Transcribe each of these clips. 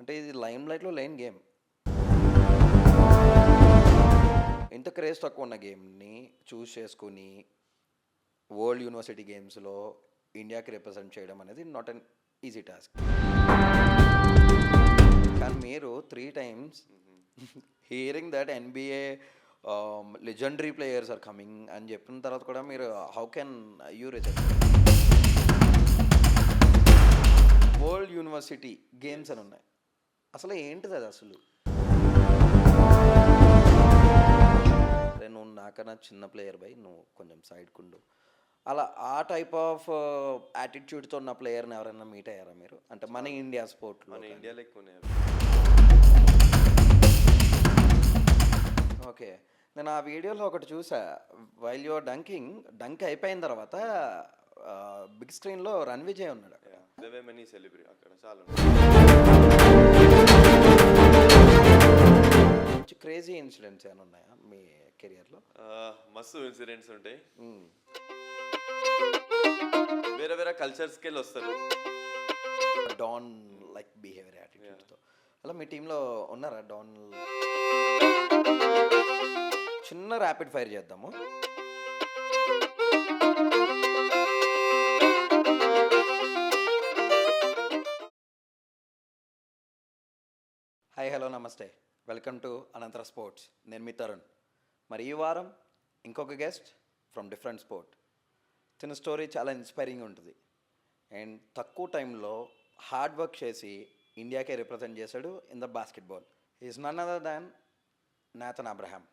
అంటే ఇది లైమ్ లైట్లో లేని గేమ్. ఇంత క్రేజ్ తక్కువ ఉన్న గేమ్ని చూస్ చేసుకుని వరల్డ్ యూనివర్సిటీ గేమ్స్లో ఇండియాకి రిప్రజెంట్ చేయడం అనేది నాట్ అన్ ఈజీ టాస్క్. కానీ మీరు 3 times hearing that NBA legendary players are coming అని చెప్పిన తర్వాత కూడా మీరు how can you reject world university games అని ఉన్నాయి? అసలు ఏంటిది అది అసలు? నువ్వు నాకన్నా చిన్న ప్లేయర్ బై, నువ్వు కొంచెం సైడ్ కుండు. అలా ఆ టైప్ ఆఫ్ యాటిట్యూడ్తో ఉన్న ప్లేయర్ని ఎవరైనా మీట్ అయ్యారా మీరు? అంటే మన ఇండియా స్పోర్ట్లో. మన ఇండియాలో ఎక్కువ ఉన్నాయి. ఓకే, నేను ఆ వీడియోలో ఒకటి చూసా. వైల్ యువర్ డంక్ అయిపోయిన తర్వాత బిగ్ స్క్రీన్లో రన్ విజయ్ ఉన్నాడు. మనీ సెలబ్రిటీ అక్కడ చాలా మంచి క్రేజీ ఇన్సిడెంట్స్ ఏమైనా ఉన్నాయా మీ కెరియర్లో? మస్తు ఇన్సిడెంట్స్ ఉంటాయి. వేరే వేరే కల్చర్స్కి వెళ్ళి వస్తారు. డాన్ లైక్ బిహేవియర్ యాటిట్యూడ్తో అలా మీ టీంలో ఉన్నారా డాన్? చిన్న ర్యాపిడ్ ఫైర్ చేద్దాము. హాయ్, హలో, నమస్తే, వెల్కమ్ టు అనంతర స్పోర్ట్స్. నేను మీ తరుణ్. మరి ఈ వారం ఇంకొక గెస్ట్ ఫ్రమ్ డిఫరెంట్ స్పోర్ట్. తన స్టోరీ చాలా ఇన్స్పైరింగ్ ఉంటుంది అండ్ తక్కువ టైంలో హార్డ్ వర్క్ చేసి ఇండియాకే రిప్రజెంట్ చేశాడు in the basketball. Is none other than Nathan Abraham.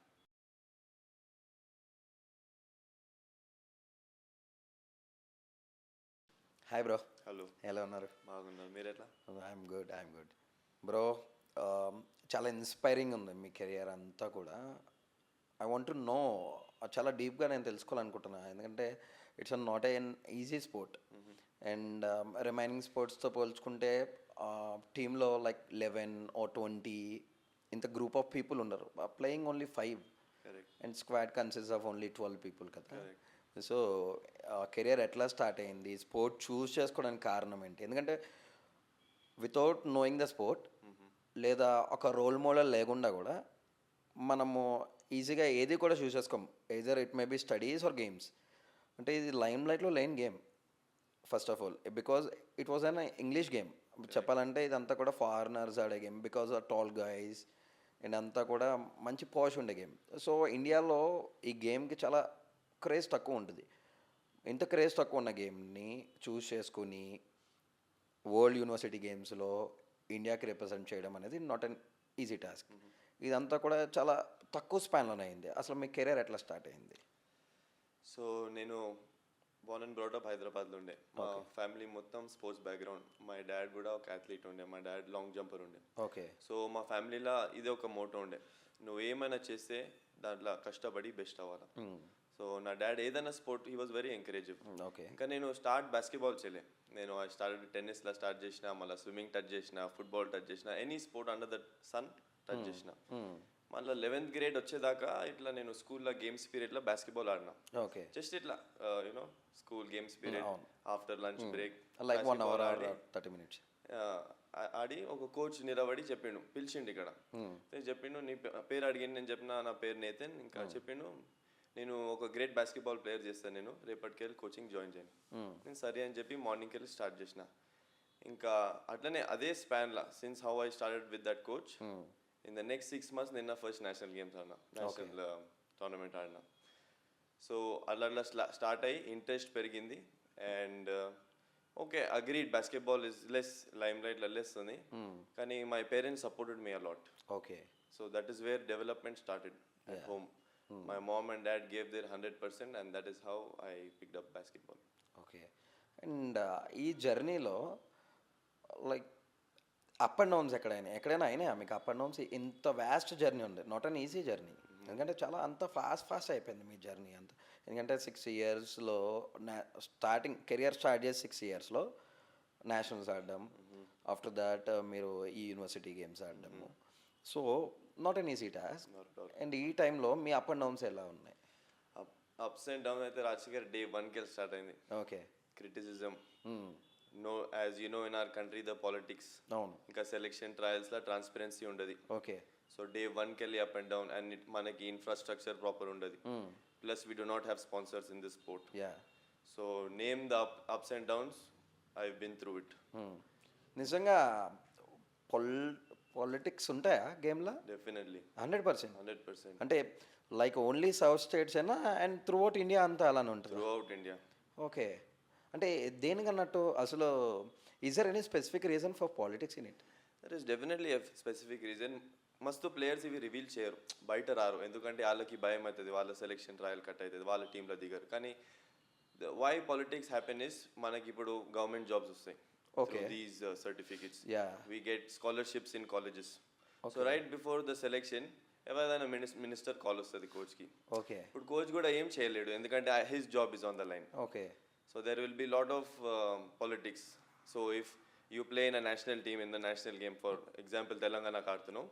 Hi bro. Hello, ఎలా ఉన్నారు? బాగున్నారు, మీరు ఎట్లా? I'm good bro. చాలా ఇన్స్పైరింగ్ ఉంది మీ కెరియర్ అంతా కూడా. ఐ వాంట్ టు నో, చాలా డీప్గా నేను తెలుసుకోవాలనుకుంటున్నాను. ఎందుకంటే it's not an easy sport and remaining స్పోర్ట్స్తో పోల్చుకుంటే టీంలో లైక్ 11 or 20 ఇంత గ్రూప్ ఆఫ్ పీపుల్ ఉండరు. Playing only 5 and squad consist of only 12 people కదా. సో కెరియర్ ఎట్లా స్టార్ట్ అయింది? స్పోర్ట్ చూస్ చేసుకోవడానికి కారణం ఏంటి? ఎందుకంటే వితౌట్ నోయింగ్ ద స్పోర్ట్ లేదా ఒక రోల్ మోడల్ లేకుండా కూడా మనము ఈజీగా ఏది కూడా చూస్ చేసుకోం. Either it may be studies or games. అంటే ఇది లైమ్ లైట్లో లేని game first of all, because it was an English game. చెప్పాలంటే ఇదంతా కూడా ఫారినర్స్ ఆడే గేమ్, బికాజ్ ఆ టాల్ గైస్ అండ్ అంతా కూడా మంచి పాష్ ఉండే గేమ్. సో ఇండియాలో ఈ గేమ్కి చాలా క్రేజ్ తక్కువ ఉంటుంది. ఇంత క్రేజ్ తక్కువ ఉన్న గేమ్ని చూస్ చేసుకుని వరల్డ్ యూనివర్సిటీ గేమ్స్లో ఇండియాకి రిప్రజెంట్ చేయడం అనేది నాట్ అన్ ఈజీ టాస్క్. ఇదంతా కూడా చాలా తక్కువ స్పాన్లోనే అయింది. అసలు మీ కెరీర్ ఎట్లా స్టార్ట్ అయింది? సో నేను బోర్న్ అండ్ బ్రాట్ హైదరాబాద్లో ఉండే. మా ఫ్యామిలీ మొత్తం స్పోర్ట్స్ బ్యాక్గ్రౌండ్. మా డాడ్ కూడా ఒక అథ్లీట్ ఉండే. మా డాడ్ లాంగ్ జంపర్ ఉండే. ఓకే. సో మా ఫ్యామిలీలో ఇదే ఒక మోటో ఉండే, నువ్వు ఏమైనా చేస్తే దాంట్లో కష్టపడి బెస్ట్ అవ్వాలి. సో నా డాడ్ ఏదైనా sport he was very encouraging. Okay. ఇంకా నేను స్టార్ట్ బాస్కెట్బాల్ చేయలే. నేను ఐ స్టార్ట్ టెన్నిస్లో స్టార్ట్ చేసిన, మళ్ళీ స్విమ్మింగ్ టచ్ చేసిన, ఫుట్బాల్ టచ్ చేసిన, any sport under the sun touch చేసిన. మళ్ళీ 11th grade వచ్చేదాకా ఇట్లా నేను స్కూల్లో గేమ్స్ పీరియడ్లో బాస్కెట్బాల్ ఆడినా. ఓకే. జస్ట్ ఇట్లా you know school games period after lunch break like 1 hour or 30 minutes ఆడి ఒక కోచ్ నిలబడి చెప్పిండు, పిలిచిండు ఇక్కడ. నేను చెప్పిండు నీ పేరు అడిగింది. నేను చెప్పిన నా పేరు నేతన్. ఇంకా చెప్పిండు నేను ఒక గ్రేట్ బాస్కెట్బాల్ ప్లేయర్ చేస్తాను, నేను రేపటికెళ్ళి కోచింగ్ జాయిన్ చేయను. నేను సరే అని చెప్పి మార్నింగ్కి వెళ్ళి స్టార్ట్ చేసిన. ఇంకా అట్లనే అదే స్పాన్లా since how I started with that coach. In the next 6 months నేను నా ఫస్ట్ నేషనల్ గేమ్స్ ఆడినా, నేషనల్ టోర్నమెంట్ ఆడినా. సో అట్లా అట్లా స్టార్ట్ అయ్యి ఇంట్రెస్ట్ పెరిగింది. And okay, agreed basketball is less లైమ్ లైట్లో లెస్ ఉంది, కానీ my parents supported me a lot. Okay. So that is where development started at home. My mom and dad gave their 100% and that is how I picked up basketball. Okay. And ఈ జర్నీలో like up and downs ఎక్కడైనా అయినాయా మీకు? Up and downs ఇంత vast journey ఉంది, not an easy journey. ఎందుకంటే చాలా అంత ఫాస్ట్ అయిపోయింది మీ జర్నీ అంతా. ఎందుకంటే 6 yearsలో స్టార్టింగ్ కెరియర్ స్టార్ట్ చేసి 6 yearsలో నేషనల్స్ ఆడడం, ఆఫ్టర్ దాట్ మీరు ఈ యూనివర్సిటీ గేమ్స్ ఆడడము. So not an easy task. And ఈ టైంలో మీ అప్ అండ్ డౌన్స్ ఎలా ఉన్నాయి? అప్స్ అండ్ డౌన్ అయితే రాజశేఖర్ డే 1కి స్టార్ట్ అయింది. Okay. Criticism, no as you know in our country the politics అవును. ఇంకా సెలెక్షన్ ట్రయల్స్లో ట్రాన్స్పరెన్సీ ఉండదు. ఓకే. సో డే 1కి వెళ్ళి అప్ అండ్ డౌన్ అండ్ మనకి ఇన్ఫ్రాస్ట్రక్చర్ ప్రాపర్ ఉండదు. Plus we do not have sponsors in this sport. Yeah. So name the ups and downs, I been through it. నిజంగా పొల్ politics ఉంటాయా గేమ్లో? Definitely 100%. 100% అంటే like only south states అయినా and throughout India అంతా అలానే ఉంటుంది? Throughout India. ఓకే. అంటే దేనికన్నట్టు అసలు is there any specific reason for politics in it? That is definitely a specific reason. మస్తు ప్లేయర్స్ ఇవి రివీల్ చేయరు, బయట రారు, ఎందుకంటే వాళ్ళకి భయం అవుతుంది, వాళ్ళ సెలెక్షన్ ట్రయల్ కట్ అవుతుంది, వాళ్ళ టీంలో దిగరు. కానీ వై పాలిటిక్స్ హ్యాపెన్ ఇస్ మనకి ఇప్పుడు గవర్నమెంట్ జాబ్స్ వస్తాయి. Okay. These certificates Yeah. We get scholarships in colleges. So right before the selection ఎవరైనా మినిస్టర్ కాల్ వస్తుంది కోచ్కి. ఓకే. ఇప్పుడు కోచ్ కూడా ఏం చేయలేడు, ఎందుకంటే his job is on the line. Okay. So there will be lot of politics. So if you play in a national team in the national game, for example, Telangana Kartano,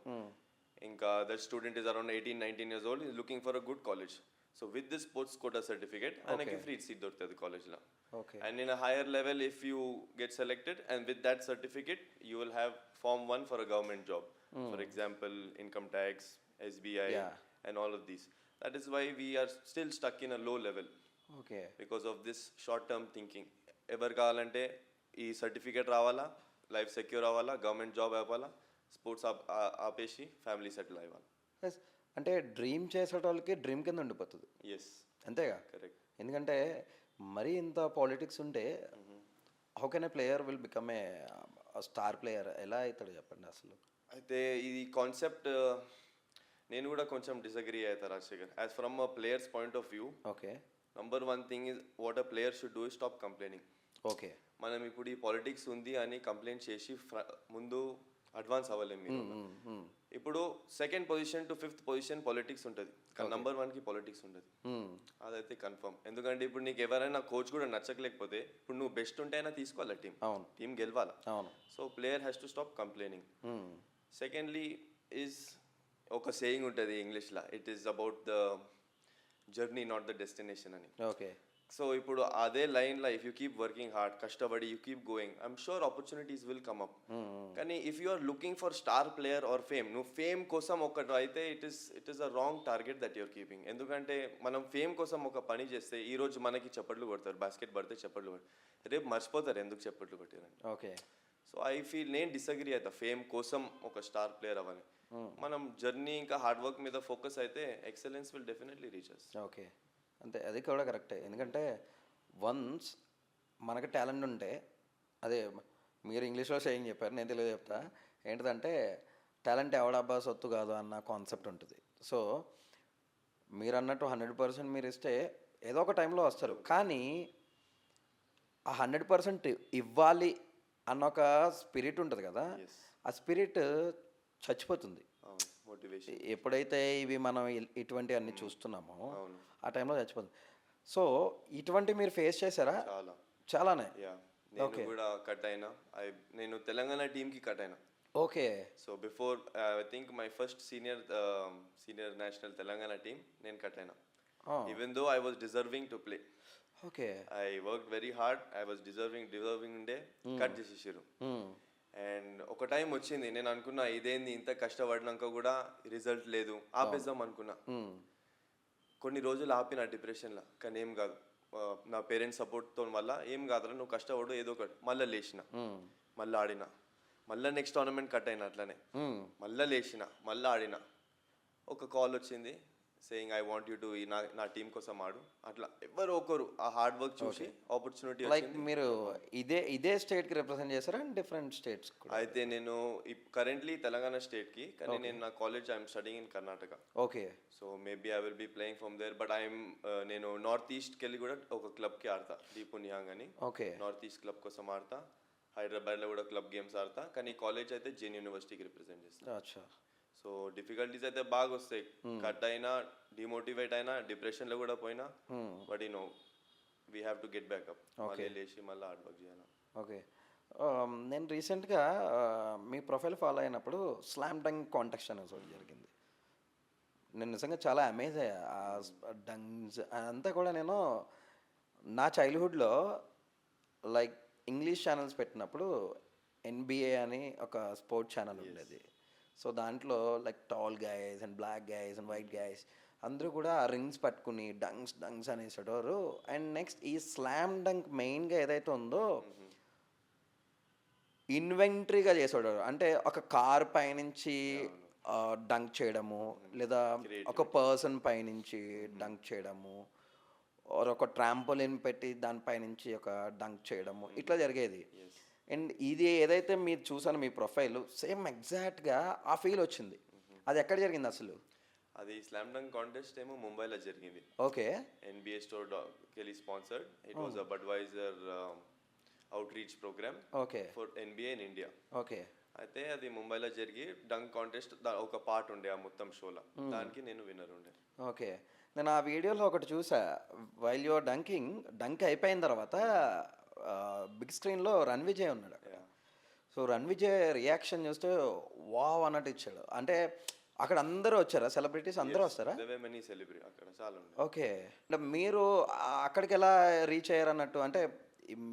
inka the student is around 18-19 years old, is looking for a good college. So with this sports quota certificate, anaki free seat dortadi college la. Okay. And in a higher level, if you get selected, and with that certificate, you will have Form 1 for a government job. For example, income tax, SBI, Yeah. and all of these. That is why we are still stuck in a low level. Okay. Because of this short term thinking. ఎవరు కావాలంటే ఈ certificate రావాలా, life secure అవ్వాలా, government job అవ్వాలా, sports ఆపేసి family settle అవ్వాలి. Yes. అంటే dream చేసేటోళ్ళకి డ్రీమ్ కింద ఉండిపోతుంది. ఎస్, అంతేగా? కరెక్ట్. ఎందుకంటే మరీ ఇంత పాలిటిక్స్ ఉంటే how can A player will become a star player? ఎలా అవుతాడు చెప్పండి అసలు? అయితే ఈ కాన్సెప్ట్ నేను కూడా కొంచెం డిసగ్రీ అవుతా Rajasekhar. As from a players point of view, okay. Number 1 thing is what a player should do is stop complaining. Okay. మనం ఇప్పుడు ఈ పాలిటిక్స్ ఉంది అని కంప్లైంట్ చేసి ముందు అడ్వాన్స్ అవ్వలేము మీరు. ఇప్పుడు 2nd position to 5th position politics ఉంటుంది, కానీ నంబర్ 1కి పాలిటిక్స్ ఉంటుంది. అదైతే కన్ఫర్మ్. ఎందుకంటే ఇప్పుడు నీకు ఎవరైనా కోచ్ కూడా నచ్చలేకపోతే ఇప్పుడు నువ్వు బెస్ట్ ఉంటే అయినా తీసుకోవాలా టీం. అవును. టీం గెలవాలా. అవును. So player has to stop complaining. Secondly is ఒక సేయింగ్ ఉంటుంది ఇంగ్లీష్లో, it is about the journey not the destination అని. ఓకే. సో ఇప్పుడు అదే లైన్లో if you keep working hard, కష్టపడి you keep going, I'm sure opportunities will come up. కానీ if you are looking for star player or fame, నువ్వు fame కోసం ఒకటి అయితే it is a wrong target that your keeping. ఎందుకంటే మనం fame కోసం ఒక పని చేస్తే ఈ రోజు మనకి చప్పట్లు కొడతారు, బాస్కెట్ పడితే చప్పట్లు కొడతారు, రేపు మర్చిపోతారు ఎందుకు చప్పట్లు కొట్టారని. ఓకే. సో ఐ ఫీల్ నేను డిసగ్రీ అవుతా ఫేమ్ కోసం ఒక స్టార్ ప్లేయర్ అవ్వాలి. మనం జర్నీ ఇంకా హార్డ్ వర్క్ మీద ఫోకస్ అయితే excellence will definitely reach us. Okay. అంతే, అది కూడా కరెక్టే. ఎందుకంటే వన్స్ మనకి టాలెంట్ ఉంటే, అదే మీరు ఇంగ్లీష్లో సేయింగ్ చెప్పారు, నేను తెలుగు చెప్తా. ఏంటిదంటే టాలెంట్ ఎవడబ్బా సొత్తు కాదు అన్న కాన్సెప్ట్ ఉంటుంది. సో మీరు అన్నట్టు 100% మీరు ఇస్తే ఏదో ఒక టైంలో వస్తారు. కానీ ఆ 100% ఇవ్వాలి అన్న ఒక స్పిరిట్ ఉంటుంది కదా, ఆ స్పిరిట్ చచ్చిపోతుంది మోటివేషన్ ఎప్పుడైతే ఇవి మనం ఇటువంటి అన్ని చూస్తున్నామో అవును. ఆ టైంలో చచ్చిపోతుంది. సో ఇటువంటి మీరు ఫేస్ చేశారా? చాలా చాలానే. యా, నేను కూడా కట్ అయినా. నేను తెలంగాణ టీంకి కట్ అయినా. Okay. So before I think my first senior national Telangana team నేను కట్ అయినా. Even though I was deserving to play. Okay. I work very hard, I was deserving ఉండే, కట్ చేసేసారు. అండ్ ఒక టైం వచ్చింది నేను అనుకున్నా ఇదేంది ఇంత కష్టపడినాక కూడా రిజల్ట్ లేదు, ఆపేద్దాం అనుకున్నా. కొన్ని రోజులు ఆపిన డిప్రెషన్లో, కానీ ఏం కాదు, నా పేరెంట్స్ సపోర్ట్తో వల్ల ఏం కాదు, నువ్వు కష్టపడు ఏదో ఒకటి. మళ్ళీ లేచిన, మళ్ళీ ఆడిన, మళ్ళీ నెక్స్ట్ టోర్నమెంట్ కట్ అయినా, అట్లనే మళ్ళీ లేచిన, మళ్ళీ ఆడిన. ఒక కాల్ వచ్చింది saying I want you to నా టీం కోసం ఆడు. అట్లా ఎవరు ఒకరు ఆ హార్డ్ వర్క్ చూసి ఆపర్చునిటీ లైక్ మీరు ఇదే స్టేట్కి రిప్రజెంట్ చేస్తారా డిఫరెంట్ స్టేట్స్? అయితే నేను కరెంట్లీ తెలంగాణ స్టేట్కి, కానీ నేను నా college I'm studying in Karnataka. Okay. So maybe I will be playing from there, but నేను నార్త్ ఈస్ట్కి వెళ్ళి కూడా ఒక క్లబ్కి ఆడతా, దీపు నియాంగ్ అని. ఓకే. నార్త్ ఈస్ట్ క్లబ్ కోసం ఆడతా, హైదరాబాద్లో కూడా క్లబ్ గేమ్స్ ఆడతా, కానీ కాలేజ్ అయితే జైన్ యూనివర్సిటీకి రిప్రజెంట్ చేస్తా. అచ్చా. సో డిఫికల్టీస్ అయితే బాగా వస్తాయి, కట్ అయినా, డిమోటివేట్ అయినా, డిప్రెషన్లో కూడా పోయినా, but you know we have to get back up. మళ్ళీ లేచి మళ్ళీ హార్డ్ వర్క్ చేయాలి. ఓకే. నేను రీసెంట్గా మీ ప్రొఫైల్ ఫాలో అయినప్పుడు స్లామ్ డంక్ కాంటెస్ట్ అనేది ఒకటి జరిగింది. నేను నిజంగా చాలా అమేజ్ అయ్యా. ఆ డంగ్స్ అంతా కూడా నేను నా చైల్డ్హుడ్లో లైక్ ఇంగ్లీష్ ఛానల్స్ పెట్టినప్పుడు ఎన్బిఏ అని ఒక స్పోర్ట్ ఛానల్ ఉండేది. సో దాంట్లో like tall guys and black guys and white guys అందరూ కూడా ఆ రింగ్స్ పట్టుకుని డంగ్స్ అనేసేటోరు. అండ్ నెక్స్ట్ ఈ స్లామ్ డంక్ మెయిన్గా ఏదైతే ఉందో ఇన్వెంటరీగా చేసేవాడు. అంటే ఒక కార్ పైనుంచి డంక్ చేయడము, లేదా ఒక పర్సన్ పైనుంచి డంక్ చేయడము, ఒక ట్రాంపోలిన్ పెట్టి దానిపైనుంచి ఒక డంక్ చేయడము, ఇట్లా జరిగేది. అండ్ ఇది ఏదైతే మీరు చూసాను మీ ప్రొఫైల్, సేమ్ ఎగ్జాక్ట్గా ఆ ఫీల్ వచ్చింది. అది ఎక్కడ జరిగింది అసలు? అది స్లామ్ డంక్ కాంటెస్ట్ ఏమో ముంబైలో జరిగింది. ఓకే. ఎన్బిఏ స్టోర్ కెళ్ళి sponsored. It was a Budweiser outreach program okay for NBA in India. Okay. అయితే అది ముంబైలో జరిగి డంక్ కాంటెస్ట్ ఒక పార్ట్ ఉండే ఆ మొత్తం షోలో, దానికి నేను విన్నర్ ఉండే. ఓకే. నేను ఆ వీడియోలో ఒకటి చూసా, వైల్ యువర్ డంక్ అయిపోయిన తర్వాత బిగ్ స్క్రీన్లో రణ్విజయ్ ఉన్నాడు అక్కడ. సో రణ్విజయ్ రియాక్షన్ చూస్తే వావ్ అన్నట్టు ఇచ్చాడు. అంటే అక్కడ అందరూ వచ్చారా? సెలబ్రిటీస్ అందరూ వస్తారా? మెనీ సెలబ్రిటీ అక్కడ చాలా ఉండే. ఓకే. అంటే మీరు అక్కడికి ఎలా రీచ్ అయ్యారు అన్నట్టు? అంటే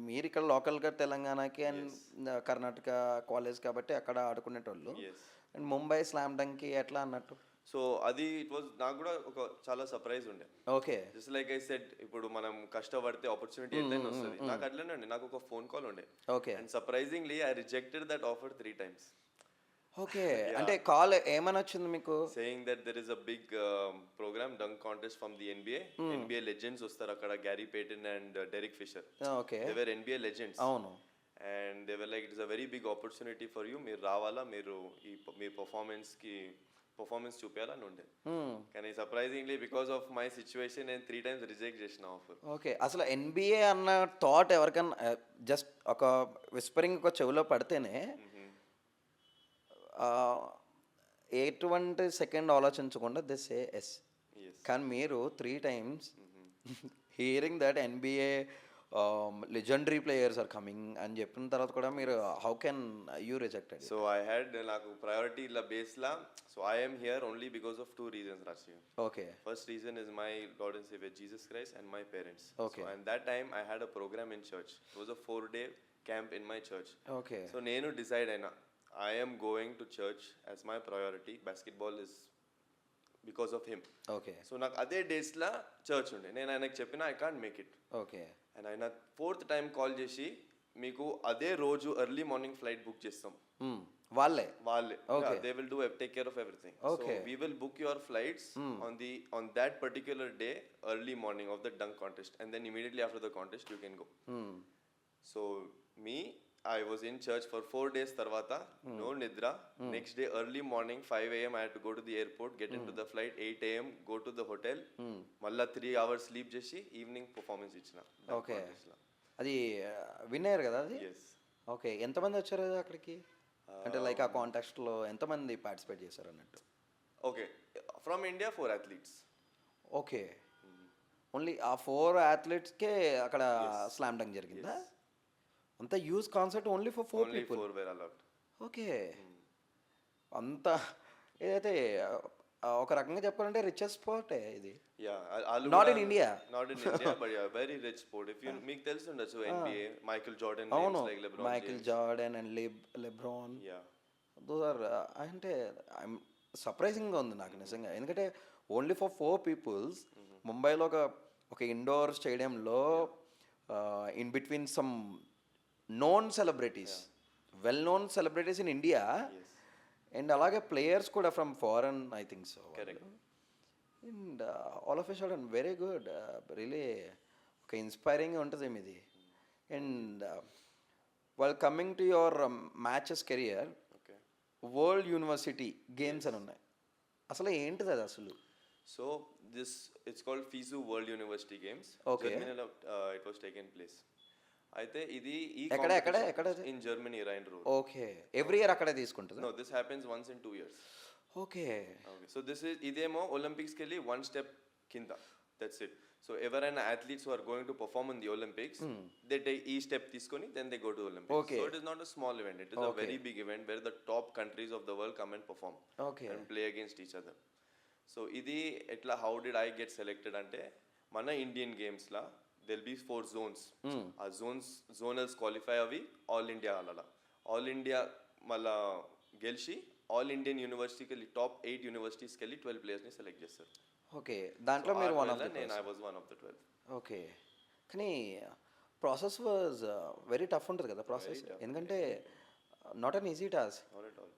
మీరు ఇక్కడ లోకల్గా తెలంగాణకి అండ్ కర్ణాటక కాలేజ్ కాబట్టి అక్కడ ఆడుకునేటోళ్ళు, అండ్ ముంబై స్లామ్ డంక్కి ఎట్లా అన్నట్టు? సో అది ఇట్ వాజ్ నాకు కూడా ఒక చాలా సర్ప్రైజ్ ఉండే. Okay. Just like I said, ఇప్పుడు మనం కష్టపడితే ఆపర్చునిటీ ఎంతైనా వస్తుంది. నాకు అట్లనే ఉండే. నాకు ఒక ఫోన్ కాల్ ఉండే. Okay. And surprisingly I rejected that offer 3 times. Okay. అంటే కాల్ ఏమని వచ్చింది మీకు? Saying that there is a big program dunk contest from the NBA. NBA legends వస్తారు అక్కడ, Gary Payton and Derrick Fisher. Okay. They were NBA legends. అవును. And they were like it's a very big opportunity for you, మీరు రావాలా, మీరు మీ performance చూపించాలని ఉండే. కానీ surprisingly because of my situation నేను 3 times రిజెక్ట్ చేసిన ఆఫర్. ఓకే. అసలు ఎన్బిఏ అన్న థాట్ ఎవరికన్నా జస్ట్ ఒక విస్పరింగ్ ఒక చెవిలో పడితేనే ఎటువంటి సెకండ్ ఆలోచించకుండా దిస్ ఏ ఎస్. కానీ మీరు 3 times hearing that NBA legendary players are coming అని చెప్పిన తర్వాత కూడా మీరు how can you rejected? So I had నాకు ప్రయారిటీ ఇలా బేస్లా. So I am here only because of 2 reasons, Rashi. Okay. First reason is my Lord and Savior Jesus Christ and my parents. Okay. So and that time I had a program in church. It was a 4-day camp in my church. Okay. So నేను decide అయినా I am going to church as my priority. Basketball is because of him. Okay. So నాకు అదే డేస్లా church ఉండే. నేను ఆయనకు చెప్పిన I can't make it. Okay. And ఆయన 4th time call చేసి, మీకు అదే రోజు ఎర్లీ మార్నింగ్ ఫ్లైట్ బుక్ చేస్తాం. వాళ్ళే Yeah, they will take care of everything. Okay. So we will book your flights on that particular day early morning of the dunk contest, and then immediately after the contest you can go. So I was in church for 4 days tarvata, no nidra. Next day early morning 5 a.m. I had to go to the airport, get into the flight 8 a.m. go to the hotel, malla 3 hours sleep చేసి evening performance ఇచ్చిన. Okay. అది విన్నారు కదా అది? Yes. Okay. ఎంతమంది వచ్చారు అక్కడికి? అంటే లైక్ ఆ కాంటెస్ట్లో ఎంతమంది పార్టిసిపేట్ చేశారు అన్నట్టు? Okay. From India 4 athletes. Okay. Only ఆ 4 athletesకే అక్కడ స్లామ్ డంక్ జరిగిందా? అంత use concept only for 4 people. Only 4 were allowed. Okay. అంత ఏదైతే ఒక రకంగా చెప్పాలంటే రిచెస్ట్ స్పోర్టే ఇది. Not in India. Not in India, but yeah, very rich sport. If you మీకు తెలిసి ఉండొచ్చు NBA, Michael Jordan, అవును, names like LeBron Michael James. Jordan and LeBron, Yeah. Those are అంటే ఐఎమ్ సర్ప్రైజింగ్గా ఉంది నాకు నిజంగా. ఎందుకంటే ఓన్లీ ఫర్ 4 people ముంబైలో ఒక ఇండోర్ స్టేడియంలో in between some known celebrities, well known celebrities in India, and అలాగే ప్లేయర్స్ కూడా from foreign I think so. Correct. And all of a sudden very good, really ఒక ఇన్స్పైరింగ్ ఉంటుంది మీది. And వాళ్ళు coming to your matches career, Okay. World university games అని ఉన్నాయి. అసలు ఏంటిది అది అసలు? So it's called FISU World University Games. Okay. Germany, it was taken place. అయితే ఇది ఎక్కడ in Germany Rhine road. Okay. Every year అక్కడే తీసుకుంటుంది? No, this happens once in 2 years. Okay. So ఇదేమో ఒలింపిక్స్కి వెళ్ళి 1 step కింద, దట్స్ ఇట్. సో ఎవరైనా athletes who are going to perform in the Olympics, they take ఈ స్టెప్ తీసుకొని then they go to Olympics. Okay. So it is not a small event, it is a very big event where the top countries of the world come and perform. Okay. And play against each other. So ఇది ఎట్లా, how did I get selected అంటే, మన Indian గేమ్స్లా they'll be 4 Jones. ఆ zonals qualify అవి all India ఆడాల. All India మళ్ళా గెలిచి all Indian యూనివర్సిటీకి వెళ్ళి టాప్ 8 యూనివర్సిటీస్కి వెళ్ళి 12 ప్లేయర్స్ని సెలెక్ట్ చేస్తారు. ఓకే, దాంట్లో మీరు వన్ ఆఫ్ ద నేను I was one of the 12. Okay, కానీ ప్రాసెస్ వాజ్ వెరీ టఫ్ ఉంటుంది కదా ప్రాసెస్, ఎందుకంటే not an easy task. Not at all.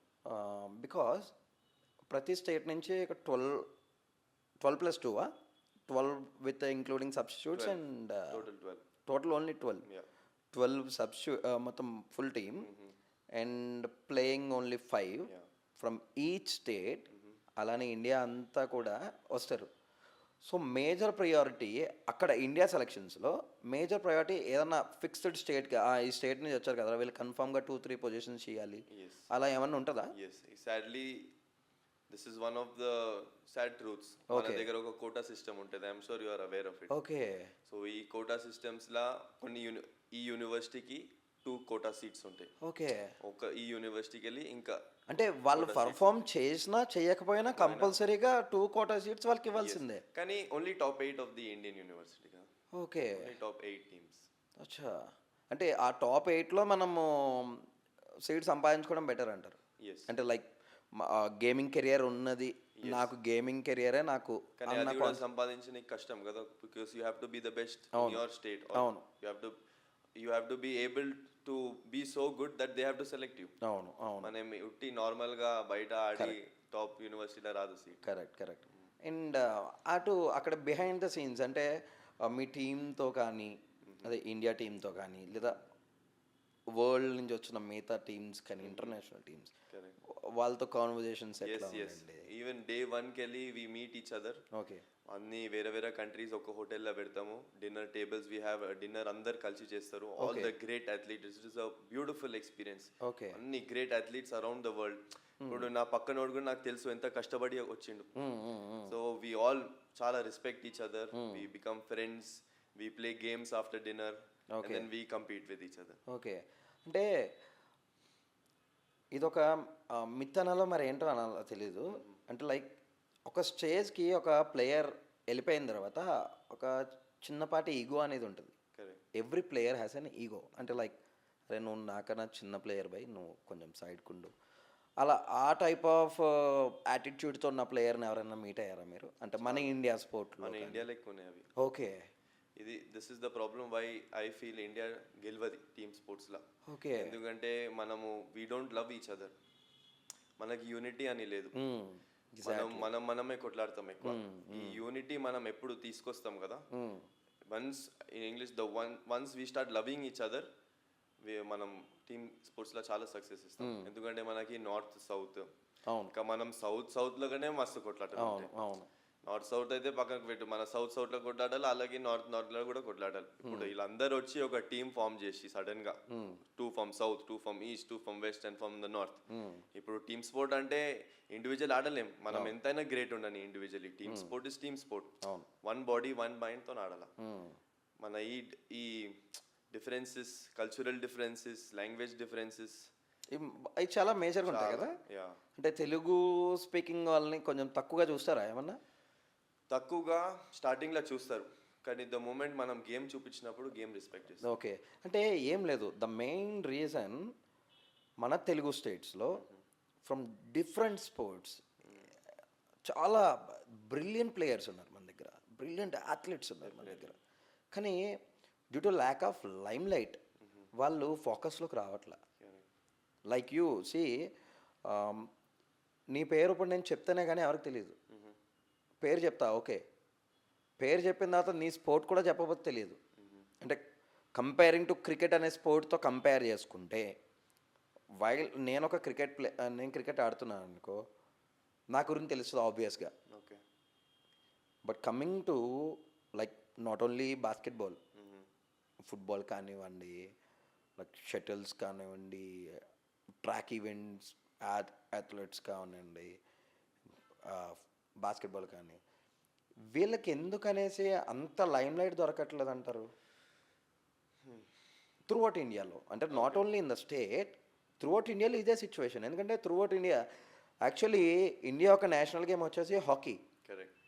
Because ప్రతి స్టేట్ నుంచి 12+2 12 with including substitutes and total 12. Total only 12 Yeah. 12 మొత్తం full team and playing only 5 Yeah. From each state. అలానే India అంతా కూడా వస్తారు. సో మేజర్ ప్రయారిటీ అక్కడ India సెలక్షన్స్లో major priority ఏదన్నా fixed స్టేట్గా ఈ స్టేట్ నుంచి వచ్చారు కదా వీళ్ళు కన్ఫామ్గా 2-3 పొజిషన్స్ చేయాలి, Yes. అలా ఏమన్నా ఉంటుందా? Yes. Sadly, this is one of the sad truths. మన Okay. దగ్గర ఒక కోటా సిస్టమ్ ఉంటుంది. I'm sure you are aware of it. Okay so ఈ కోటా సిస్టమ్స్లా కొన్ని ఈ యూనివర్సిటీకి 2 కోటా సీట్స్ ఉంటాయి. ఓకే, ఒక ఈ యూనివర్సిటీకి వెళ్ళి ఇంకా అంటే వాళ్ళు పర్ఫామ్ చేసినా చేయకపోయినా కంపల్సరీగా 2 కోటా సీట్స్ వాళ్ళకి ఇవ్వాల్సిందే. కానీ only top 8 of the Indian university కదా. Okay, only top 8 teams. అచ్చా, అంటే ఆ టాప్ 8లో మనము సీట్ సంపాదించుకోవడం బెటర్ అంటారు. ఎస్. అంటే లైక్ గేమింగ్ కెరియర్ ఉన్నది, నాకు గేమింగ్ కెరియరే నాకు కానీ అన్న అది కూడా సంపాదించడానికి కష్టం కదా. Because you have to be the best in your state. అవును. You have to be able to be so good that they have to select you. అవును అవును, మనం ఉట్టి నార్మల్గా బయట ఆడి టాప్ యూనివర్సిటీలో రాదు సీట్. కరెక్ట్. అండ్ అక్కడ బిహైండ్ ద సీన్స్ అంటే మీ టీంతో కానీ అదే ఇండియా టీంతో కానీ లేదా వరల్డ్ నుంచి వచ్చిన మిగతా టీమ్స్ కానీ ఇంటర్నేషనల్ టీమ్స్ వాళ్ళతో కాన్వర్జేషన్స్ ఎట్లా ఉండండి? ఈవెన్ డే 1కి వెళ్ళి we meet each other. Okay, అన్ని వేరే కంట్రీస్ ఒక హోటల్లో పెడతాము. Dinner tables we have dinner అందరు కలిసి చేస్తారు. All the great athletes. It is a beautiful experience. Okay, అన్ని great athletes around the world. ఇప్పుడు నా పక్కనోడు కూడా నాకు తెలుసు ఎంత కష్టపడి వచ్చిండు. సో వీ ఆల్ చాలా respect each other. We become friends. We play games after dinner and then we compete with each other. Okay, అంటే ఇదొక మిత్తనలో మరి ఏంటో అనాలో తెలీదు. అంటే లైక్ ఒక స్టేజ్కి ఒక ప్లేయర్ వెళ్ళిపోయిన తర్వాత ఒక చిన్నపాటి ఈగో అనేది ఉంటుంది. Every player has an ego. అంటే లైక్ అరే నువ్వు నాకన్నా చిన్న ప్లేయర్ బై, నువ్వు కొంచెం సైడ్కుండు, అలా ఆ టైప్ ఆఫ్ యాటిట్యూడ్తో ఉన్న ప్లేయర్ని ఎవరైనా మీట్ అయ్యారా మీరు? అంటే మన ఇండియా స్పోర్ట్లో. మన ఇండియాలో ఎక్కువ ఉన్నాయి అవి. Okay, this is the problem why I feel India గెలవది టీమ్ స్పోర్ట్స్లో. ఓకే, ఎందుకంటే మనము we don't love each other. మనకి యూనిటీ అని లేదు. మనమే కొట్లాడతాం ఎక్కువ. ఈ యూనిటీ మనం ఎప్పుడు తీసుకొస్తాం కదా. Once in English once we start loving each other మనం టీమ్ స్పోర్ట్స్లో చాలా సక్సెస్ ఇస్తాం. ఎందుకంటే మనకి నార్త్ సౌత్, ఇంకా మనం సౌత్లో కానీ మస్తు కొట్లాడతాం. నార్త్ సౌత్ అయితే పక్కకు పెట్టు, మన సౌత్లో కొట్లాడాలి, అలాగే నార్త్లో కూడా కొట్లాడాలి. ఇప్పుడు వీళ్ళందరూ వచ్చి ఒక టీమ్ ఫామ్ చేసి సడన్ గా 2 from south, 2 from east, 2 from west and from the north. ఇప్పుడు టీమ్ స్పోర్ట్ అంటే ఇండివిజువల్ ఆడలేం. మనం ఎంతైనా గ్రేట్ ఉండని individually. Team sport is team sport. 1 body 1 మైండ్తో ఆడాల. మన ఈ differences, cultural differences, language differences అవి చాలా మేజర్గా ఉంటాయి కదా. అంటే తెలుగు స్పీకింగ్ వాళ్ళని కొంచెం తక్కువగా చూస్తారా ఏమన్నా? తక్కువగా స్టార్టింగ్లో చూస్తారు, కానీ ద మూమెంట్ మనం గేమ్ చూపించినప్పుడు గేమ్ రెస్పెక్ట్ చేస్తారు. ఓకే, అంటే ఏం లేదు, ద మెయిన్ రీజన్ మన తెలుగు స్టేట్స్లో ఫ్రమ్ డిఫరెంట్ స్పోర్ట్స్ చాలా బ్రిలియంట్ ప్లేయర్స్ ఉన్నారు మన దగ్గర, బ్రిలియంట్ అథ్లెట్స్ ఉన్నారు మన దగ్గర. కానీ due to lack of lime light వాళ్ళు ఫోకస్లోకి రావట్లా. లైక్ యూ సి, నీ పేరు ఇప్పుడు నేను చెప్తేనే కానీ ఎవరికి తెలియదు. పేరు చెప్తా, ఓకే, పేరు చెప్పిన తర్వాత నీ స్పోర్ట్ కూడా చెప్పబోతే తెలియదు. అంటే కంపేరింగ్ టు క్రికెట్ అనే స్పోర్ట్తో కంపేర్ చేసుకుంటే నేను ఒక నేను క్రికెట్ ఆడుతున్నాను అనుకో, నా గురించి తెలుస్తుంది ఆబ్వియస్గా. Okay, but coming to like not only basketball, football కానివ్వండి, లైక్ షటిల్స్ కానివ్వండి, ట్రాక్ ఈవెంట్స్ అథ్లెట్స్ కానివ్వండి, బాస్కెట్బాల్ కానీ, వీళ్ళకి ఎందుకనేసి అంత లైమ్ లైట్ దొరకట్లేదు అంటారు త్రూ అవుట్ ఇండియాలో? అంటే not only in the state, throughout ఇండియాలో ఇదే సిచ్యువేషన్. ఎందుకంటే throughout India actually India ఒక నేషనల్ గేమ్ వచ్చేసి hockey. Correct.